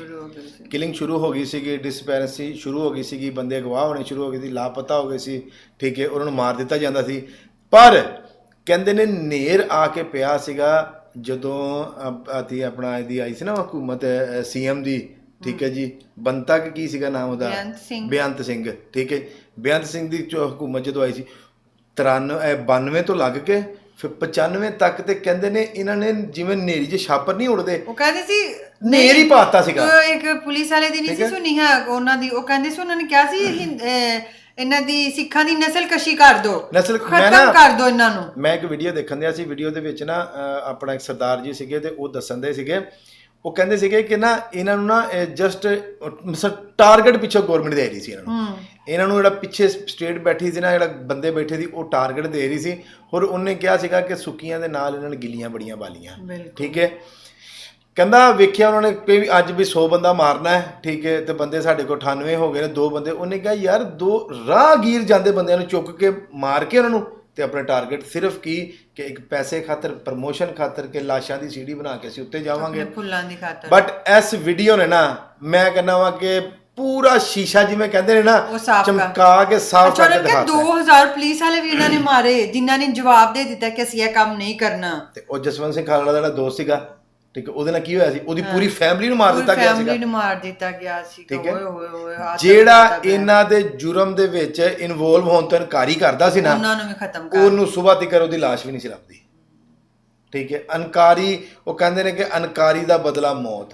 S1: ਕਿਲਿੰਗ ਸ਼ੁਰੂ ਹੋ ਗਈ ਸੀਗੀ, ਡਿਸਪੈਰੈਂਸੀ ਸ਼ੁਰੂ ਹੋ ਗਈ ਸੀਗੀ, ਬੰਦੇ ਅਗਵਾਹ ਹੋਣੇ ਸ਼ੁਰੂ ਹੋ ਗਏ ਸੀ, ਲਾਪਤਾ ਹੋ ਗਏ ਸੀ, ਠੀਕ ਹੈ, ਉਹਨਾਂ ਨੂੰ ਮਾਰ ਦਿੱਤਾ ਜਾਂਦਾ ਸੀ। ਪਰ ਕਹਿੰਦੇ ਨੇ ਨੇਰ ਆ ਕੇ ਪਿਆ ਸੀਗਾ ਜਦੋਂ ਆਪਣਾ ਇਹਦੀ ਆਈ ਸੀ ਨਾ ਹਕੂਮਤ CM ਦੀ, ਠੀਕ ਹੈ ਜੀ, ਬੰਤਾ ਕੀ ਸੀਗਾ ਨਾਮ ਉਹਦਾ? ਬੇਅੰਤ ਸਿੰਘ, ਠੀਕ ਹੈ। ਬੇਅੰਤ ਸਿੰਘ ਦੀ ਹਕੂਮਤ ਜਦੋਂ ਆਈ ਸੀ 92 ਤੋਂ ਲੱਗ ਕੇ ਫਿਰ 95 ਤੱਕ, ਤੇ ਕਹਿੰਦੇ ਨੇ ਇਹਨਾਂ ਨੇ ਜਿਵੇਂ ਨੇਰੀ 'ਚ ਛਾਪਰ ਨਹੀਂ ਉੜਦੇ,
S2: ਉਹ ਕਹਿੰਦੇ ਸੀ
S1: ਨੇਰ ਹੀ ਪਾਤਾ ਸੀਗਾ।
S2: ਇੱਕ ਪੁਲਿਸ ਵਾਲੇ ਦੀ ਨਹੀਂ ਸੀ ਸੁਣੀ ਹੈ ਉਹਨਾਂ ਦੀ, ਉਹ ਕਹਿੰਦੇ ਸੀ ਉਹਨਾਂ ਨੇ ਕਿਹਾ ਸੀ ਇਹਨਾਂ ਦੀ ਸਿੱਖਾਂ ਦੀ ਨਸਲ ਕਸ਼ੀ ਕਰ ਦੋ, ਖਤਮ ਕਰ ਦੋ ਇਹਨਾਂ ਨੂੰ।
S1: ਮੈਂ ਇੱਕ ਵੀਡੀਓ ਦੇਖਣ ਦਿਆ ਸੀ, ਵੀਡੀਓ ਦੇ ਵਿੱਚ ਨਾ ਆਪਣਾ ਇੱਕ ਸਰਦਾਰ ਜੀ ਸੀਗੇ ਤੇ ਉਹ ਦੱਸਣ ਦੇ ਸੀਗੇ, ਉਹ ਕਹਿੰਦੇ ਸੀਗੇ ਕਿ ਨਾ ਇਹਨਾਂ ਨੂੰ ਨਾ ਜਸਟ ਟਾਰਗੇਟ ਪਿੱਛੋਂ ਗਵਰਨਮੈਂਟ ਦੇ ਰਹੀ ਸੀ ਇਹਨਾਂ ਨੂੰ ਜਿਹੜਾ ਪਿੱਛੇ ਸਟੇਟ ਬੈਠੀ ਸੀ ਨਾ, ਜਿਹੜਾ ਬੰਦੇ ਬੈਠੇ ਸੀ, ਉਹ ਟਾਰਗੇਟ ਦੇ ਰਹੀ ਸੀ। ਹੋਰ ਉਹਨੇ ਕਿਹਾ ਸੀਗਾ ਕਿ ਸੁੱਕੀਆਂ ਦੇ ਨਾਲ ਇਹਨਾਂ ਨੇ ਗਿੱਲੀਆਂ ਬੜੀਆਂ ਬਾਲੀਆਂ, ਠੀਕ ਹੈ। ਕਹਿੰਦਾ ਵੇਖਿਆ ਉਹਨਾਂ ਨੇ ਕਿ ਅੱਜ ਵੀ 100 ਬੰਦਾ ਮਾਰਨਾ ਹੈ, ਠੀਕ ਹੈ, ਤੇ ਬੰਦੇ ਸਾਡੇ ਕੋਲ 98 ਹੋ ਗਏ ਨੇ, 2 ਬੰਦੇ। ਉਹਨੇ ਕਿਹਾ ਯਾਰ 2 ਰਾਹਗੀਰ ਜਾਂਦੇ ਬੰਦਿਆਂ ਨੂੰ ਚੁੱਕ ਕੇ ਮਾਰ ਕੇ ਉਹਨਾਂ ਨੂੰ, ਤੇ ਆਪਣਾ ਟਾਰਗੇਟ ਸਿਰਫ ਕੀ ਕਿ ਇੱਕ ਪੈਸੇ ਖਾਤਰ, ਪ੍ਰਮੋਸ਼ਨ ਖਾਤਰ, ਕਿ ਲਾਸ਼ਾਂ ਦੀ ਸੀੜੀ ਬਣਾ ਕੇ ਅਸੀਂ ਉੱਤੇ ਜਾਵਾਂਗੇ,
S2: ਫੁੱਲਾਂ ਦੀ ਖਾਤਰ।
S1: ਬਟ ਇਸ ਵੀਡੀਓ ਨੇ ਨਾ, ਮੈਂ ਕਹਿੰਦਾ ਵਾਂ ਕਿ ਪੂਰਾ ਸ਼ੀਸ਼ਾ ਜਿਵੇਂ ਕਹਿੰਦੇ ਨੇ ਨਾ, ਚਮਕਾ ਕੇ ਸਾਫ਼ ਕਰਕੇ ਦਿਖਾਤਾ।
S2: 2000 ਪੁਲਿਸ ਵਾਲੇ ਵੀ ਇਹਨਾਂ ਨੇ ਮਾਰੇ, ਜਿਨ੍ਹਾਂ ਨੇ ਜਵਾਬ ਦੇ ਦਿੱਤਾ ਕਿ ਅਸੀਂ ਇਹ ਕੰਮ ਨਹੀਂ ਕਰਨਾ।
S1: ਤੇ ਉਹ ਜਸਵੰਤ ਸਿੰਘ ਖਾਲੜਾ ਦਾ ਜਿਹੜਾ ਦੋਸਤ ਸੀਗਾ, ਠੀਕ ਹੈ, ਉਹਦੇ ਨਾਲ ਕੀ ਹੋਇਆ ਸੀ? ਉਹਦੀ ਪੂਰੀ ਫੈਮਿਲੀ ਨੂੰ ਮਾਰ ਦਿੱਤਾ ਗਿਆ ਸੀਗਾ,
S2: ਫੈਮਿਲੀ ਨੂੰ ਮਾਰ ਦਿੱਤਾ ਗਿਆ ਸੀ,
S1: ਠੀਕ ਹੈ। ਜਿਹੜਾ ਇਹਨਾਂ ਦੇ ਜੁਰਮ ਦੇ ਵਿੱਚ ਇਨਵੋਲਵ ਹੋਣ ਤੋਂ ਇਨਕਾਰੀ ਕਰਦਾ ਸੀ ਨਾ,
S2: ਉਹਨਾਂ ਨੂੰ ਵੀ ਖਤਮ ਕਰ,
S1: ਉਹਨੂੰ ਸੁਬਾਹ ਤੱਕ ਉਹਦੀ ਲਾਸ਼ ਵੀ ਨਹੀਂ ਸੀ ਲੱਭਦੀ, ਠੀਕ ਹੈ। ਅਨਕਾਰੀ, ਉਹ ਕਹਿੰਦੇ ਨੇ ਕਿ ਅਨਕਾਰੀ ਦਾ ਬਦਲਾ ਮੌਤ,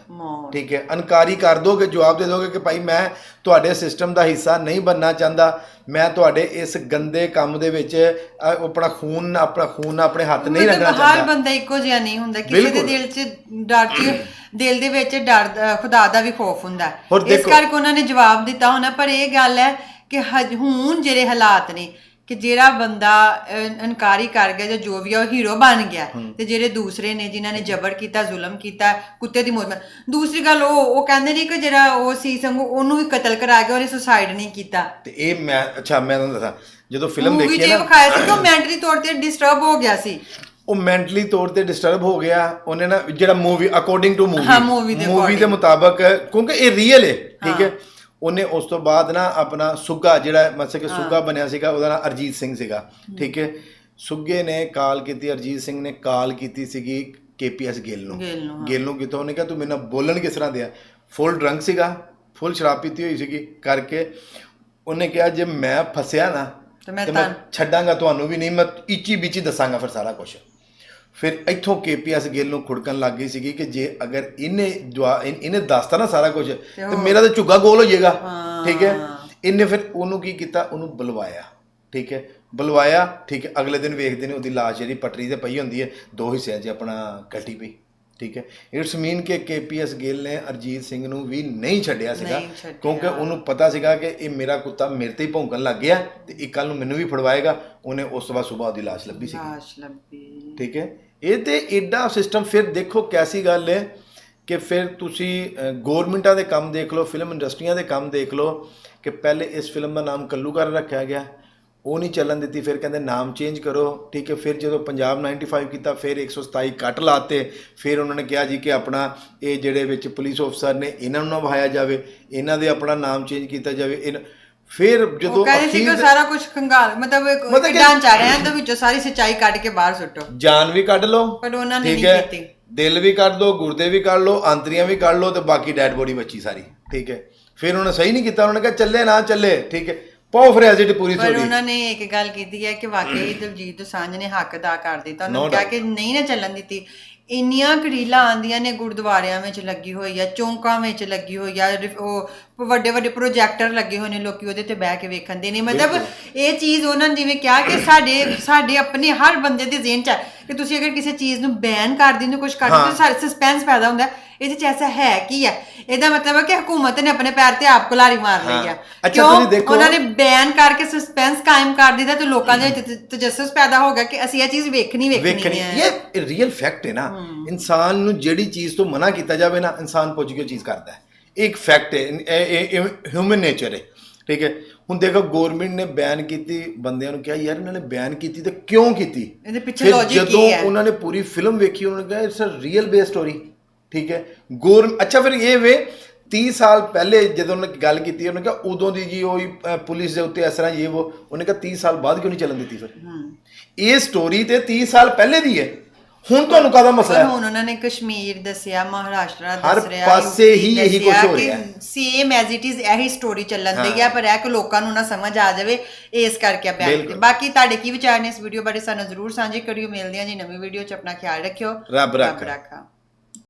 S1: ਠੀਕ ਹੈ। ਅਨਕਾਰੀ ਕਰ ਦੋਗੇ, ਜਵਾਬ ਦੇ ਦੋਗੇ ਕਿ ਭਾਈ ਮੈਂ ਤੁਹਾਡੇ ਸਿਸਟਮ ਦਾ ਹਿੱਸਾ ਨਹੀਂ ਬਣਨਾ ਚਾਹੁੰਦਾ, ਮੈਂ ਤੁਹਾਡੇ ਇਸ ਗੰਦੇ ਕੰਮ ਦੇ ਵਿੱਚ ਆਪਣਾ ਖੂਨ ਆਪਣੇ ਹੱਥ ਨਹੀਂ ਲੱਗਣਾ ਚਾਹੁੰਦਾ।
S2: ਹਰ ਬੰਦਾ ਇੱਕੋ ਜਿਹਾ ਨਹੀਂ ਹੁੰਦਾ, ਕਿਸੇ ਦੇ ਦਿਲ 'ਚ ਡਰ, ਦਿਲ ਦੇ ਵਿੱਚ ਡਰ, ਖੁਦਾ ਦਾ ਵੀ ਖੌਫ ਹੁੰਦਾ, ਇਸ ਕਰਕੇ ਉਹਨਾਂ ਨੇ ਜਵਾਬ ਦਿੱਤਾ ਹੋਣਾ। ਪਰ ਇਹ ਗੱਲ ਹੈ ਕਿ ਹੁਣ ਜਿਹੜੇ ਹਾਲਾਤ ਨੇ ਕਿ ਜਿਹੜਾ ਬੰਦਾ ਇਨਕਾਰੀ ਕਰ ਗਿਆ ਜਾਂ ਜੋ ਵੀ ਆ, ਉਹ ਹੀਰੋ ਬਣ ਗਿਆ, ਤੇ ਜਿਹੜੇ ਦੂਸਰੇ ਨੇ ਜਿਨ੍ਹਾਂ ਨੇ ਜਬਰ ਕੀਤਾ, ਜ਼ੁਲਮ ਕੀਤਾ, ਕੁੱਤੇ ਦੀ ਮੌਤ। ਦੂਸਰੀ ਗੱਲ ਉਹ ਕਹਿੰਦੇ ਨੇ ਕਿ ਜਿਹੜਾ ਉਹ ਸੀ ਸੰਗੂ, ਉਹਨੂੰ ਵੀ ਕਤਲ ਕਰਾ ਕੇ ਉਹਨੇ ਸੁਸਾਈਡ ਨਹੀਂ ਕੀਤਾ।
S1: ਤੇ ਇਹ ਮੈਂ ਤੁਹਾਨੂੰ ਦੱਸਾਂ, ਜਦੋਂ ਫਿਲਮ ਦੇਖੀ
S2: ਨਾ, ਵਿਖਾਇਆ ਸੀ ਕਿ ਉਹ ਮੈਂਟਲੀ ਤੌਰ ਤੇ ਡਿਸਟਰਬ ਹੋ ਗਿਆ ਸੀ।
S1: ਉਹ ਮੈਂਟਲੀ ਤੌਰ ਤੇ ਡਿਸਟਰਬ ਹੋ ਗਿਆ, ਉਹਨੇ ਨਾ ਜਿਹੜਾ ਮੂਵੀ ਅਕੋਰਡਿੰਗ ਟੂ ਮੂਵੀ ਦੇ ਮੁਤਾਬਕ, ਕਿਉਂਕਿ ਇਹ ਰੀਅਲ ਹੈ, ਠੀਕ ਹੈ। ਉਹਨੇ ਉਸ ਤੋਂ ਬਾਅਦ ਨਾ ਆਪਣਾ ਸੁੱਗਾ, ਜਿਹੜਾ ਮਤਲਬ ਕਿ ਸੁੱਗਾ ਬਣਿਆ ਸੀਗਾ, ਉਹਦਾ ਨਾਮ ਅਰਜੀਤ ਸਿੰਘ ਸੀਗਾ, ਠੀਕ ਹੈ। ਸੁੱਗੇ ਨੇ ਕਾਲ ਕੀਤੀ, ਅਰਜੀਤ ਸਿੰਘ ਨੇ ਕਾਲ ਕੀਤੀ ਸੀਗੀ KPS ਗਿੱਲ ਨੂੰ ਕੀਤਾ। ਉਹਨੇ ਕਿਹਾ ਤੂੰ ਮੇਰੇ ਨਾਲ ਬੋਲਣ ਕਿਸ ਤਰ੍ਹਾਂ ਦਿਆ? ਫੁੱਲ ਡਰੰਕ ਸੀਗਾ, ਫੁੱਲ ਸ਼ਰਾਬ ਪੀਤੀ ਹੋਈ ਸੀਗੀ ਕਰਕੇ। ਉਹਨੇ ਕਿਹਾ ਜੇ ਮੈਂ ਫਸਿਆ ਨਾ ਤੇ ਮੈਂ ਛੱਡਾਂਗਾ ਤੁਹਾਨੂੰ ਵੀ ਨਹੀਂ, ਮੈਂ ਇੱਚੀ ਬਿਚੀ ਦੱਸਾਂਗਾ ਫਿਰ ਸਾਰਾ ਕੁਛ। ਫਿਰ ਇੱਥੋਂ KPS ਗਿੱਲ ਨੂੰ ਖੁੜਕਣ ਲੱਗ ਗਈ ਸੀਗੀ ਕਿ ਜੇ ਅਗਰ ਇਹਨੇ ਦੱਸਤਾ ਨਾ ਸਾਰਾ ਕੁਝ ਤੇ ਮੇਰਾ ਤਾਂ ਝੁੱਗਾ ਗੋਲ ਹੋ ਜਾਏਗਾ, ਠੀਕ ਹੈ। ਇਹਨੇ ਫਿਰ ਉਹਨੂੰ ਕੀ ਕੀਤਾ, ਉਹਨੂੰ ਬੁਲਵਾਇਆ, ਠੀਕ ਹੈ, ਬੁਲਵਾਇਆ, ਠੀਕ ਹੈ। ਅਗਲੇ ਦਿਨ ਵੇਖਦੇ ਨੇ ਉਹਦੀ ਲਾਸ਼ ਜਿਹੜੀ ਪਟਰੀ ਤੇ ਪਈ ਹੁੰਦੀ ਹੈ, 2 ਹਿੱਸਿਆਂ 'ਚ ਆਪਣਾ ਕੱਟੀ ਪਈ, ਠੀਕ ਹੈ। ਇਟਸ ਮੀਨ ਕਿ KPS ਗਿੱਲ ਨੇ ਅਰਜੀਤ ਸਿੰਘ ਨੂੰ ਵੀ ਨਹੀਂ ਛੱਡਿਆ ਸੀਗਾ, ਕਿਉਂਕਿ ਉਹਨੂੰ ਪਤਾ ਸੀਗਾ ਕਿ ਇਹ ਮੇਰਾ ਕੁੱਤਾ ਮੇਰੇ ਤੇ ਹੀ ਭੌਂਕਣ ਲੱਗ ਗਿਆ ਤੇ ਇੱਕ ਕੱਲ ਨੂੰ ਮੈਨੂੰ ਵੀ ਫੜਵਾਏਗਾ। ਉਹਨੇ ਉਸ ਤੋਂ ਬਾਅਦ ਸੁਬਾਹ ਉਹਦੀ ਲਾਸ਼ ਲੱਭੀ ਸੀ, ਠੀਕ ਹੈ। ਇਹ ਤੇ ਐਡਾ ਸਿਸਟਮ। ਫਿਰ ਦੇਖੋ ਕੈਸੀ ਗੱਲ ਹੈ ਕਿ ਫਿਰ ਤੁਸੀਂ ਗੌਰਮੈਂਟਾਂ ਦੇ ਕੰਮ ਦੇਖ ਲਓ, ਫਿਲਮ ਇੰਡਸਟਰੀਆਂ ਦੇ ਕੰਮ ਦੇਖ ਲਓ ਕਿ ਪਹਿਲੇ ਇਸ ਫਿਲਮ ਦਾ ਨਾਮ ਕੱਲੂਕਾਰਾ ਰੱਖਿਆ ਗਿਆ, ਉਹ ਨਹੀਂ ਚੱਲਣ ਦਿੱਤੀ, ਫਿਰ ਕਹਿੰਦੇ ਨਾਮ ਚੇਂਜ ਕਰੋ, ਠੀਕ ਹੈ। ਫਿਰ ਜਦੋਂ ਪੰਜਾਬ 95 ਕੀਤਾ ਫਿਰ 127 ਕੱਟ ਲਾਤੇ, ਫਿਰ ਉਹਨਾਂ ਨੇ ਕਿਹਾ ਜੀ ਕਿ ਆਪਣਾ ਇਹ ਜਿਹੜੇ ਵਿੱਚ ਪੁਲਿਸ ਅਫਸਰ ਨੇ ਇਹਨਾਂ ਨੂੰ ਨਾ ਵਹਾਇਆ ਜਾਵੇ, ਇਹਨਾਂ ਦੇ ਆਪਣਾ ਨਾਮ ਚੇਂਜ ਕੀਤਾ ਜਾਵੇ। ਫਿਰ ਜਦੋਂ
S2: ਕਹਿੰਦੇ ਸੀ ਕਿ ਸਾਰਾ ਕੁਝ ਖੰਗਾਲ ਮਤਲਬ ਢਾਂਚਾ ਰਿਹਾ ਤੇ ਵਿੱਚੋਂ ਸਾਰੀ ਸੱਚਾਈ ਕੱਢ ਕੇ ਬਾਹਰ ਸੁੱਟੋ,
S1: ਜਾਨ ਵੀ ਕੱਢ ਲਓ,
S2: ਪਰ ਉਹਨਾਂ ਨੇ
S1: ਠੀਕ
S2: ਨਹੀਂ
S1: ਹੈ,
S2: ਕੀਤੀ।
S1: ਦਿਲ ਵੀ ਕੱਢ ਦੋ, ਗੁਰਦੇ ਵੀ ਕੱਢ ਲਓ, ਆਂਤਰੀਆਂ ਵੀ ਕੱਢ ਲਓ, ਤੇ ਬਾਕੀ ਡੈਡ ਬੋਡੀ ਬਚੀ ਸਾਰੀ, ਠੀਕ ਹੈ। ਫਿਰ ਉਹਨੇ ਸਹੀ ਨਹੀਂ ਕੀਤਾ, ਉਹਨਾਂ ਨੇ ਕਿਹਾ ਚੱਲੇ ਨਾ ਚੱਲੇ, ਠੀਕ ਹੈ, ਪਾਓ ਫਿਰ ਐਜ਼ ਇਟ ਪੂਰੀ
S2: ਪਰ
S1: ਸਟੋਰੀ।
S2: ਉਹਨਾਂ ਨੇ ਇੱਕ ਗੱਲ ਕੀਤੀ ਹੈ ਕਿ ਵਾਕਈ ਦਲਜੀਤ ਦੋਸਾਂਝ ਨੇ ਹੱਕ ਅਦਾ ਕਰ ਦਿੱਤਾ, ਉਹਨੂੰ ਕਿਹਾ ਕਿ ਨਹੀਂ ਨਾ ਚੱਲਣ ਦਿੱਤੀ। ਇੰਨੀਆਂ ਕਰੀਲਾਂ ਆਉਂਦੀਆਂ ਨੇ, ਗੁਰਦੁਆਰਿਆਂ ਵਿੱਚ ਲੱਗੀ ਹੋਈ ਆ, ਚੌਂਕਾਂ ਵਿੱਚ ਲੱਗੀ ਹੋਈ ਆ, ਉਹ ਵੱਡੇ ਵੱਡੇ ਪ੍ਰੋਜੈਕਟਰ ਲੱਗੇ ਹੋਏ ਨੇ, ਲੋਕੀ ਉਹਦੇ ਤੇ ਬਹਿ ਕੇ ਵੇਖਣ ਦੇ ਨੇ। ਮਤਲਬ ਇਹ ਚੀਜ਼ ਉਹਨਾਂ ਨੇ ਜਿਵੇਂ ਕਿਹਾ ਕਿ ਸਾਡੇ ਆਪਣੇ ਹਰ ਬੰਦੇ ਦੇ ਜ਼ਿਹਨ 'ਚ ਹੈ ਕਿ ਤੁਸੀਂ ਅਗਰ ਕਿਸੇ ਚੀਜ਼ ਨੂੰ ਬੈਨ ਕਰ ਦਿੰਦੇ ਕੁਝ ਕਰ ਦਿੰਦੇ ਸਾਰੇ ਸਸਪੈਂਸ ਪੈਦਾ ਹੁੰਦਾ। ਇਹਦੇ 'ਚ ਐਸਾ ਹੈ ਕੀ ਹੈ? ਇਹਦਾ ਮਤਲਬ ਹੈ ਕਿ ਹਕੂਮਤ ਨੇ ਆਪਣੇ ਪੈਰ ਤੇ ਆਪ ਕੁਲਾਰੀ ਮਾਰ ਲਈ ਆ।
S1: ਅੱਛਾ ਤੁਸੀਂ ਦੇਖੋ,
S2: ਉਹਨਾਂ ਨੇ ਬੈਨ ਕਰਕੇ ਸਸਪੈਂਸ ਕਾਇਮ ਕਰ ਦਿੱਤਾ ਤੇ ਲੋਕਾਂ ਦੇ ਵਿੱਚ ਤਜੱਸਸ ਪੈਦਾ ਹੋ ਗਿਆ ਕਿ ਅਸੀਂ ਇਹ ਚਿਜ਼ ਵੇਖਣੀ ਹੈ।
S1: ਇਹ ਰੀਅਲ ਫੈਕਟ ਹੈ ਨਾ। ਇਨਸਾਨ ਨੂੰ ਜਿਹੜੀ ਚੀਜ਼ ਤੋਂ ਮਨਾ ਕੀਤਾ ਜਾਵੇ ਨਾ, ਇਨਸਾਨ ਪੁੱਜ ਕੇ ਉਹ ਚੀਜ਼ ਕਰਦਾ ਹੈ। ਇੱਕ ਫੈਕਟ ਹੈ, ਇਹ ਹਿਊਮਨ ਨੇਚਰ ਹੈ, ਠੀਕ ਹੈ। ਹੁਣ ਦੇਖੋ ਗੌਰਮੈਂਟ ਨੇ ਬੈਨ ਕੀਤੀ, ਬੰਦਿਆਂ ਨੂੰ ਕਿਹਾ ਯਾਰ ਇਹਨਾਂ ਨੇ ਬੈਨ ਕੀਤੀ ਤੇ ਕਿਉਂ ਕੀਤੀ?
S2: ਇਹਦੇ ਪਿੱਛੇ ਲੌਜਿਕ ਕੀ ਹੈ?
S1: ਜਦੋਂ ਉਹਨਾਂ ਨੇ ਪੂਰੀ ਫਿਲਮ ਵੇਖੀ, ਉਹਨਾਂ ਨੇ ਕਿਹਾ it's a real base story, ਠੀਕ ਹੈ। ਅੱਛਾ ਫਿਰ ਇਹ ਵੇ 30 ਸਾਲ ਪਹਿਲੇ ਜਦੋਂ ਉਹਨੇ ਗੱਲ ਕੀਤੀ, ਉਹਨੇ ਕਿਹਾ ਉਦੋਂ ਦੀ ਜੀ ਉਹ ਪੁਲਿਸ ਦੇ ਉੱਤੇ ਇਸ ਤਰ੍ਹਾਂ ਇਹ ਉਹਨੇ ਕਿਹਾ 30 ਸਾਲ ਬਾਅਦ ਕਿਉਂ ਨਹੀਂ ਚੱਲਣ ਦਿੱਤੀ? ਫਿਰ ਇਹ ਸਟੋਰੀ ਤੇ 30 ਸਾਲ ਪਹਿਲੇ ਦੀ ਹੈ, ਹੁਣ ਤੁਹਾਨੂੰ ਕਾਹਦਾ ਮਸਲਾ ਹੈ?
S2: ਹੁਣ ਉਹਨਾਂ ਨੇ ਕਸ਼ਮੀਰ ਦੱਸਿਆ, ਮਹਾਰਾਸ਼ਟਰ
S1: ਹਰ
S2: ਦੱਸ ਰਿਹਾ,
S1: ਪਾਸੇ ਹੀ ਇਹੀ ਕੁਝ ਹੋ ਰਿਹਾ ਹੈ।
S2: ਸੇਮ ਐਜ਼ ਇਟ ਇਜ਼ ਇਹੀ ਸਟੋਰੀ ਚੱਲਣ ਦੀ ਹੈ, ਪਰ ਇਹ ਕਿ ਲੋਕਾਂ ਨੂੰ ਨਾ ਸਮਝ ਆ ਜਾਵੇ, ਇਸ ਕਰਕੇ ਬੈਨ ਕੀਤੇ। ਬਾਕੀ ਤੁਹਾਡੇ ਕੀ ਵਿਚਾਰ ਨੇ ਇਸ ਵੀਡੀਓ ਬਾਰੇ ਸਾਨੂੰ ਜ਼ਰੂਰ ਸਾਂਝੇ ਕਰਿਓ। ਮਿਲਦੇ ਹਾਂ ਜੀ ਨਵੀਂ ਵੀਡੀਓ 'ਚ, ਆਪਣਾ ਖਿਆਲ ਰੱਖਿਓ।
S1: ਰੱਬ ਰੱਖਾ।